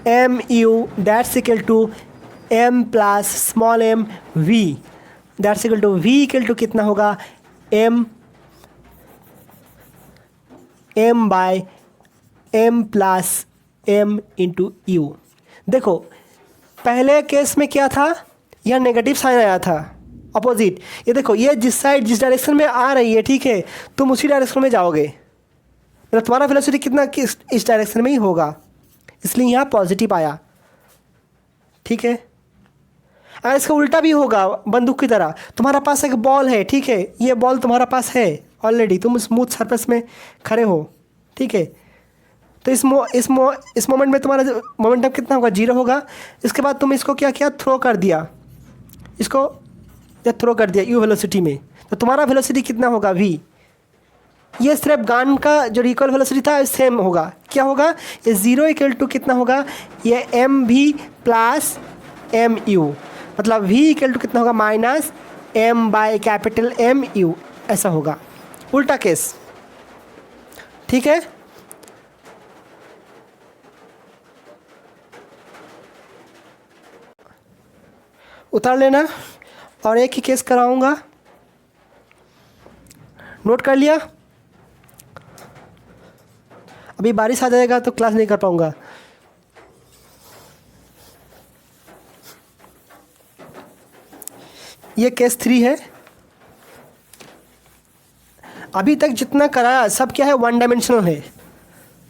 mu that's equal to m plus small m v, that's equal to v equal to कितना होगा m by m plus m into u। देखो पहले केस में क्या था, यह नेगेटिव साइन आया था अपोजिट, ये देखो ये जिस साइड जिस डायरेक्शन में आ रही है, ठीक है, तुम उसी डायरेक्शन में जाओगे, मतलब तुम्हारा वेलोसिटी कितना इस डायरेक्शन में ही होगा, इसलिए यहाँ पॉजिटिव आया, ठीक है। अगर इसका उल्टा भी होगा बंदूक की तरह, तुम्हारा पास एक बॉल है, ठीक है, ये बॉल तुम्हारा पास है ऑलरेडी, तुम स्मूथ सरफेस में खड़े हो, ठीक है, तो इस मोमेंट में तुम्हारा मोमेंटम कितना होगा 0 होगा। इसके बाद तुम इसको क्या किया, थ्रो कर दिया, इसको या थ्रो कर दिया u वेलोसिटी में, तो तुम्हारा वेलोसिटी कितना होगा v, ये सिर्फ गन का जो रिकॉल वेलोसिटी था सेम होगा, क्या होगा ये 0 इक्वल टू कितना होगा, ये mv प्लस mu, मतलब v इक्वल टू कितना होगा minus m by capital mu, ऐसा होगा, उल्टा केस, ठीक है। उतार लेना, और एक ही केस कराऊंगा, नोट कर लिया, अभी बारिश आ जाएगा तो क्लास नहीं कर पाऊंगा। ये केस 3 है, अभी तक जितना कराया सब क्या है 1 डायमेंशनल है,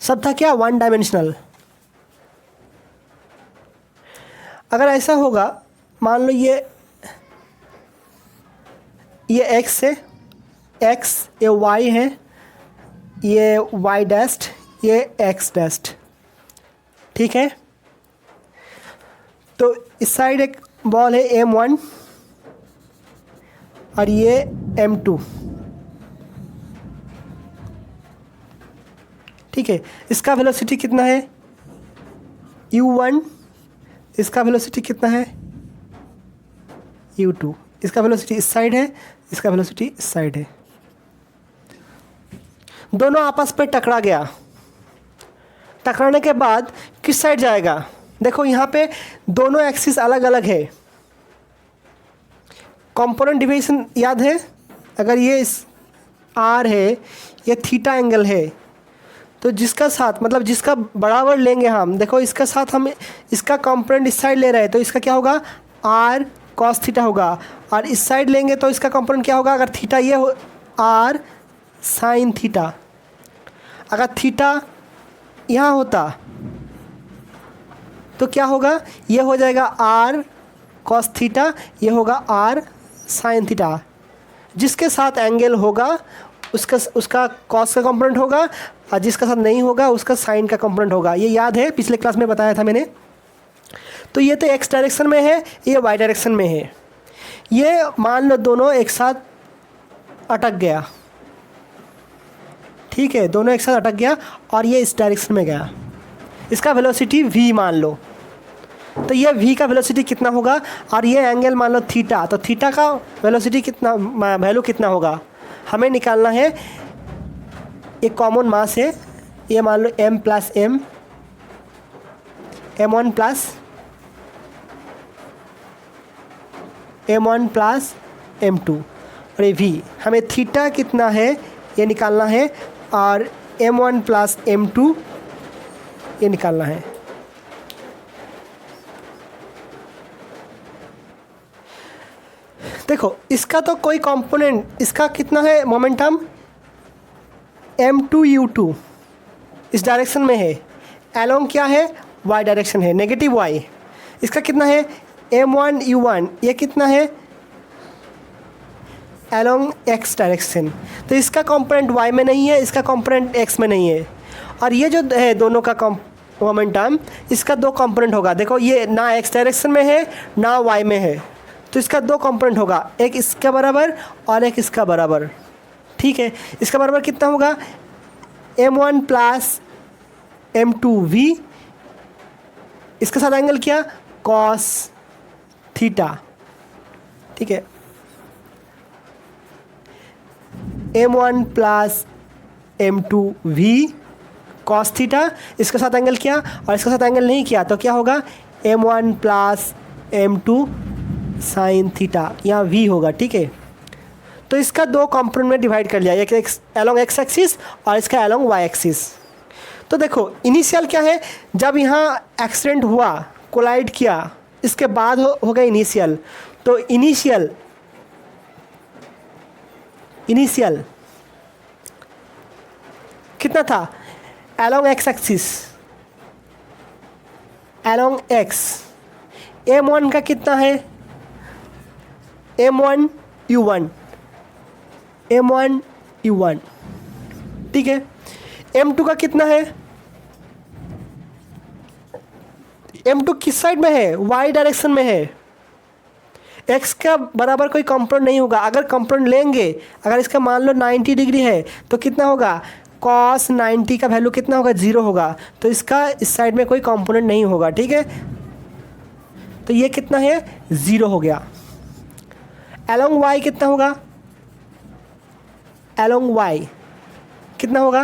सब था क्या 1 डायमेंशनल। अगर ऐसा होगा, मान लो ये x है, x ये y है, ये y डैस्ट, ये x डैस्ट, ठीक है। तो इस साइड एक बॉल है m1 और ये m2, ठीक है। इसका वेलोसिटी कितना है u1, इसका वेलोसिटी कितना है u2, इसका वेलोसिटी इस साइड है, इसका वेलोसिटी इस साइड है, दोनों आपस में टकरा गया, टकराने के बाद किस साइड जाएगा, देखो यहाँ पे दोनों एक्सिस अलग अलग है, कंपोनेंट डिवीजन याद है, अगर ये इस r है, ये थीटा एंगल है, तो जिसका साथ मतलब जिसका बराबर लेंगे हम, देखो इसका साथ हम इसका कंपोनेंट इस साइड ले रहे हैं, तो इसका क्या होगा आर कॉस थीटा होगा, और इस साइड लेंगे तो इसका कंपोनेंट क्या होगा, अगर थीटा ये हो आर साइन थीटा, अगर थीटा यहाँ होता तो क्या होगा, ये हो जाएगा आर कॉस थीटा, ये होगा आर साइन थीटा। जिसके साथ एंगल होगा उसका कॉस का कंपोनेंट होगा, और जिसका साथ नहीं होगा उसका साइन का कंपोनेंट होगा। ये याद है, पिछले क्लास में बताया था मैंने। तो ये तो एक्स डायरेक्शन में है, ये वाई डायरेक्शन में है। ये मान लो दोनों एक साथ अटक गया, ठीक है, दोनों एक साथ अटक गया और ये इस डायरेक्शन में गया। इसका वेलोसिटी v मान लो, तो ये v का वेलोसिटी कितना होगा, और ये एंगल मान लो थीटा, तो थीटा का वेलोसिटी कितना, वैल्यू कितना होगा हमें निकालना है। एक कॉमन मास है, ये मान लो m plus m, m1 plus m1 plus m2, और ये v, हमें थीटा कितना है ये निकालना है, और m1 प्लस m2 ये निकालना है। देखो इसका तो कोई कंपोनेंट, इसका कितना है मोमेंटम, m2u2 इस डायरेक्शन में है, एलोंग क्या है y डायरेक्शन है, नेगेटिव y। इसका कितना है m1u1, ये कितना है एलोंग x डायरेक्शन, तो इसका कंपोनेंट y में नहीं है, इसका कंपोनेंट x में नहीं है। और ये जो है दोनों का मोमेंटम, इसका दो कंपोनेंट होगा। देखो ये ना x डायरेक्शन में है ना y में है, तो इसका दो कंपोनेंट होगा, एक इसका बराबर और एक इसका बराबर, ठीक है। इसका बराबर कितना होगा, m1 प्लस m2v, इसके साथ एंगल क्या कॉस थीटा, ठीक है, m1 plus m2v cos theta, इसके साथ एंगल किया और इसके साथ एंगल नहीं किया तो क्या होगा, m1 plus m2 sine theta, यहाँ v होगा, ठीक है। तो इसका दो कंपोनेंट में डिवाइड कर लिया, एक एलोंग एक्स एक्सिस और इसका एलोंग वाई एक्सिस। तो देखो इनिशियल क्या है, जब यहाँ एक्सीडेंट हुआ, कोलाइड किया, इसके बाद हो गया इनिशियल। तो इनिशियल कितना था, along x axis, along x, m1 का कितना है, m1u1, ठीक है। m2 का कितना है, m2 किस साइड में है, y डायरेक्शन में है, x का बराबर कोई कंपोनेंट नहीं होगा। अगर कंपोनेंट लेंगे, अगर इसका मान लो 90 डिग्री है तो कितना होगा, cos 90 का वैल्यू कितना होगा, 0 होगा, तो इसका इस साइड में कोई कंपोनेंट नहीं होगा, ठीक है। तो ये कितना है, 0 हो गया। एलोंग y कितना होगा, एलोंग y कितना होगा,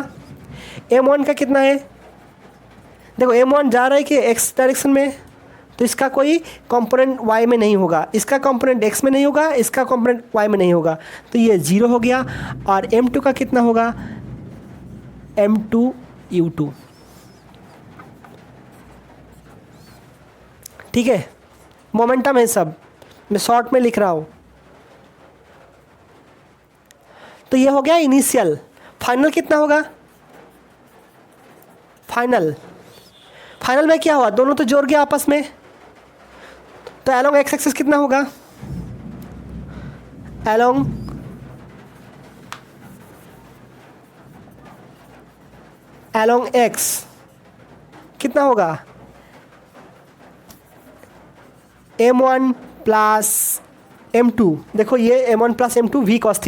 m1 का कितना है, देखो m1 जा रहा है कि x डायरेक्शन में, तो इसका कोई कंपोनेंट y में नहीं होगा, इसका कंपोनेंट x में नहीं होगा, इसका कंपोनेंट y में नहीं होगा, तो ये 0 हो गया। और m2 का कितना होगा, m2u2, ठीक है। मोमेंटम है सब, मैं शॉर्ट में लिख रहा हूँ। तो ये हो गया इनिशियल। फाइनल कितना होगा, फाइनल में क्या हुआ, दोनों तो जोड़ गया आपस में, तो एलोंग एक्स एक्सिस कितना होगा, एलोंग एक्स कितना होगा, m1 प्लस m2, देखो ये m1 plus m2 v cos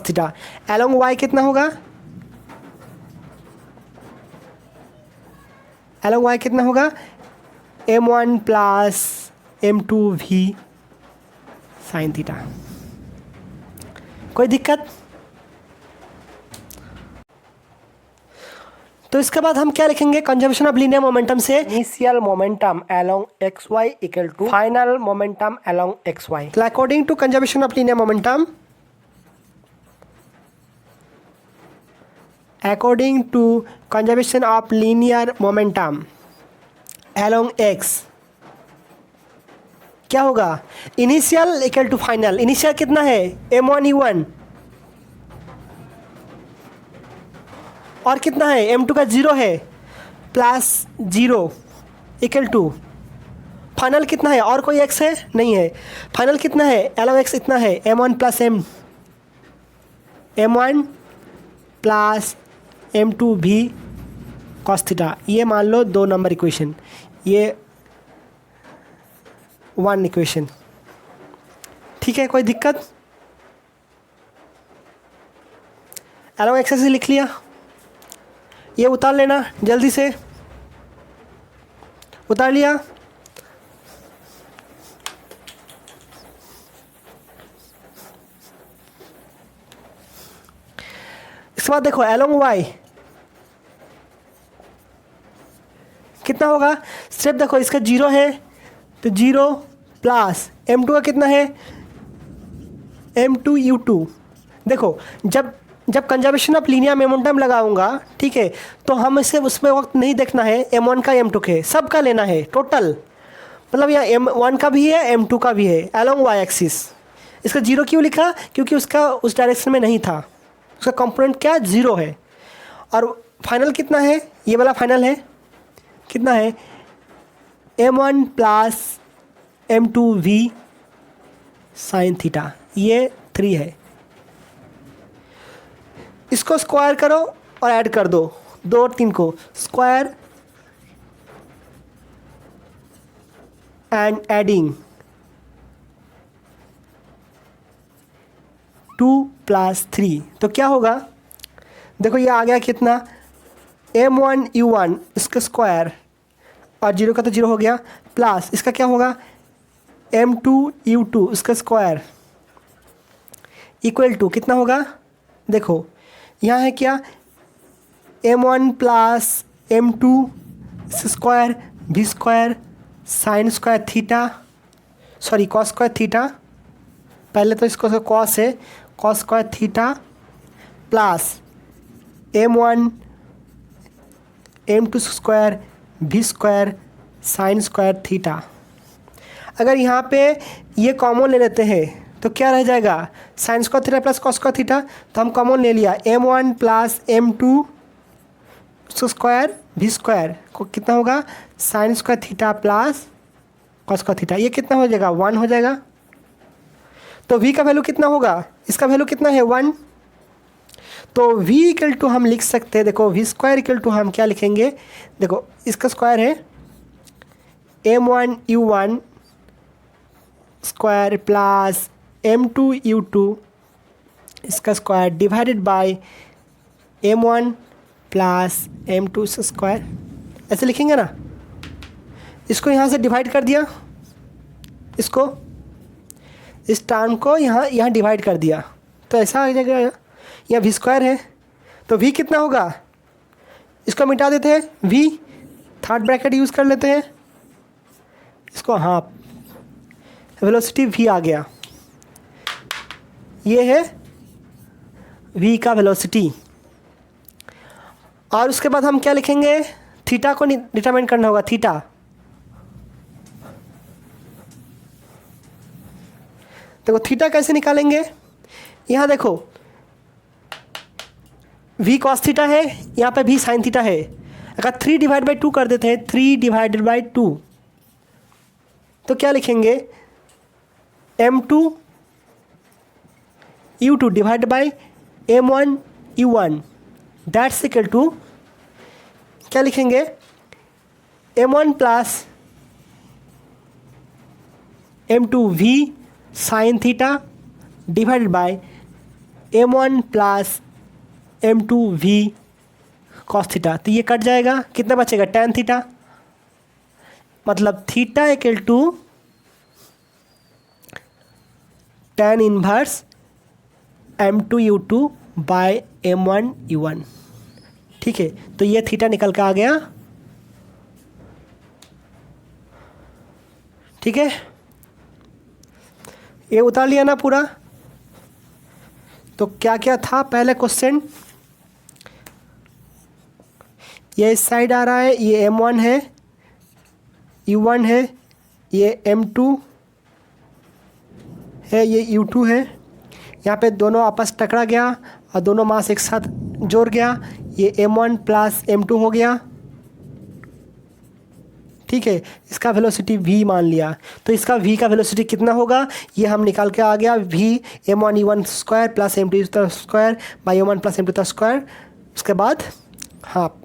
theta, along y कितना होगा, एलोंग y कितना होगा, m1 plus m2 v sine theta. कोई दिक्कत? तो इसके बाद हम क्या लिखेंगे, कंजर्वेशन ऑफ लीनियर मोमेंटम से initial momentum along X Y equal to final momentum along X Y. तो according to conservation of linear momentum, according to conservation of linear momentum along X क्या होगा, initial equal to final. Initial कितना है, M1U1, और कितना है, M2 का 0 है, प्लस 0 इक्वल टू फाइनल कितना है, और कोई x है नहीं है, फाइनल कितना है, log x इतना है, M1 plus M1 plus M2 भी cos थीटा। ये मान लो 2 नंबर इक्वेशन, ये 1 इक्वेशन। ठीक है, कोई दिक्कत, log x से लिख लिया, ये उतार लेना जल्दी से, उतार लिया। इसके बाद देखो along y कितना होगा, सिर्फ देखो इसका 0 है तो 0 प्लस M2 का कितना है, M2U2। देखो जब कंजर्वेशन ऑफ लीनियर मोमेंटम लगाऊंगा, ठीक है, तो हम इसे उसमें वक्त नहीं देखना है M1 का M2 के, सब का लेना है टोटल, मतलब यहाँ M1 का भी है M2 का भी है along y एक्सिस। इसका 0 क्यों लिखा, क्योंकि उसका उस डायरेक्शन में नहीं था, उसका कंपोनेंट क्या 0 है। और फाइनल कितना है, ये वाला फाइनल है, कितना है, M1 plus M2V sine theta, ये 3 है। इसको स्क्वायर करो और ऐड कर दो, 2 और 3 को स्क्वायर एंड एडिंग 2 प्लस 3, तो क्या होगा, देखो ये आ गया कितना, M1U1 इसका स्क्वायर, और 0 का तो 0 हो गया, प्लस इसका क्या होगा, M2U2 इसका स्क्वायर इक्वल टू कितना होगा, देखो यहाँ है क्या, M1 plus M2 square V square sine square theta, sorry cos square theta, पहले तो इसको कॉस है, cos square theta plus M1 M2 square V square sine square theta. अगर यहाँ पे ये कॉमन ले लेते हैं तो क्या रह जाएगा, sine square theta plus cos square theta, तो हम कॉमन ले लिया, M1 plus M2 square V square को कितना होगा, sine square theta plus cos square theta, ये कितना हो जाएगा, 1 हो जाएगा। तो V का वैल्यू कितना होगा, इसका वैल्यू कितना है 1, तो V इक्वल टू हम लिख सकते हैं, देखो V स्क्वायर इक्वल टू हम क्या लिखेंगे, देखो इसका स्क्वायर है M1U1 स्क्वायर प्लस M2U2 इसका square divided by M1 plus M2 square, ऐसे लिखेंगे ना। इसको यहाँ से डिवाइड कर दिया, इसको इस टर्म को यहाँ डिवाइड कर दिया, तो ऐसा आ जाएगा, यहाँ V स्क्वायर है तो V कितना होगा, इसको मिटा देते हैं, V थर्ड ब्रैकेट यूज़ कर लेते हैं, इसको हाफ, वेलोसिटी V आ गया, ये है V का वेलोसिटी। और उसके बाद हम क्या लिखेंगे, थीटा को डिटरमाइन करना होगा, थीटा, देखो थीटा कैसे निकालेंगे, यहाँ देखो V cos थीटा है, यहाँ पे V साइन थीटा है, अगर 3 डिवाइड बाई 2 कर देते हैं, 3 डिवाइडेड बाई 2, तो क्या लिखेंगे, M2U2 divide by M1U1 that's equal to क्या लिखेंगे, M1 plus M2V sine theta divided by M1 plus M2V cos theta, तो ये कट जाएगा, कितना बचेगा, tan थीटा, मतलब theta equal to tan inverse M2U2 by M1U1। ठीक है, तो ये थीटा निकल के आ गया। ठीक है, ये उतार लिया ना पूरा। तो क्या क्या था पहले क्वेश्चन, ये इस साइड आ रहा है, ये M1 है, U1 है, ये M2 है, ये U2 है। यहाँ पे दोनों आपस टकरा गया और दोनों मास एक साथ जोड़ गया, ये M1 प्लस M2 हो गया। ठीक है, इसका वेलोसिटी v मान लिया, तो इसका v का वेलोसिटी कितना होगा ये हम निकाल के आ गया, v m1 square plus m2 square by m1 plus m2 square, उसके बाद हाफ।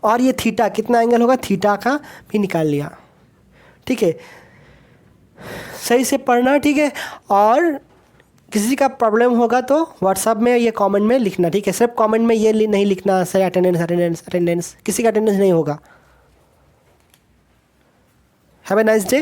और ये थीटा कितना एंगल होगा, थीटा का भी निकाल लिया। ठीक है, सही से पढ़ना। ठीक है, और किसी का प्रॉब्लम होगा तो व्हाट्सअप में या कमेंट में लिखना। ठीक है, सिर्फ कमेंट में ये नहीं लिखना सर अटेंडेंस, किसी का अटेंडेंस नहीं होगा। Have a nice day.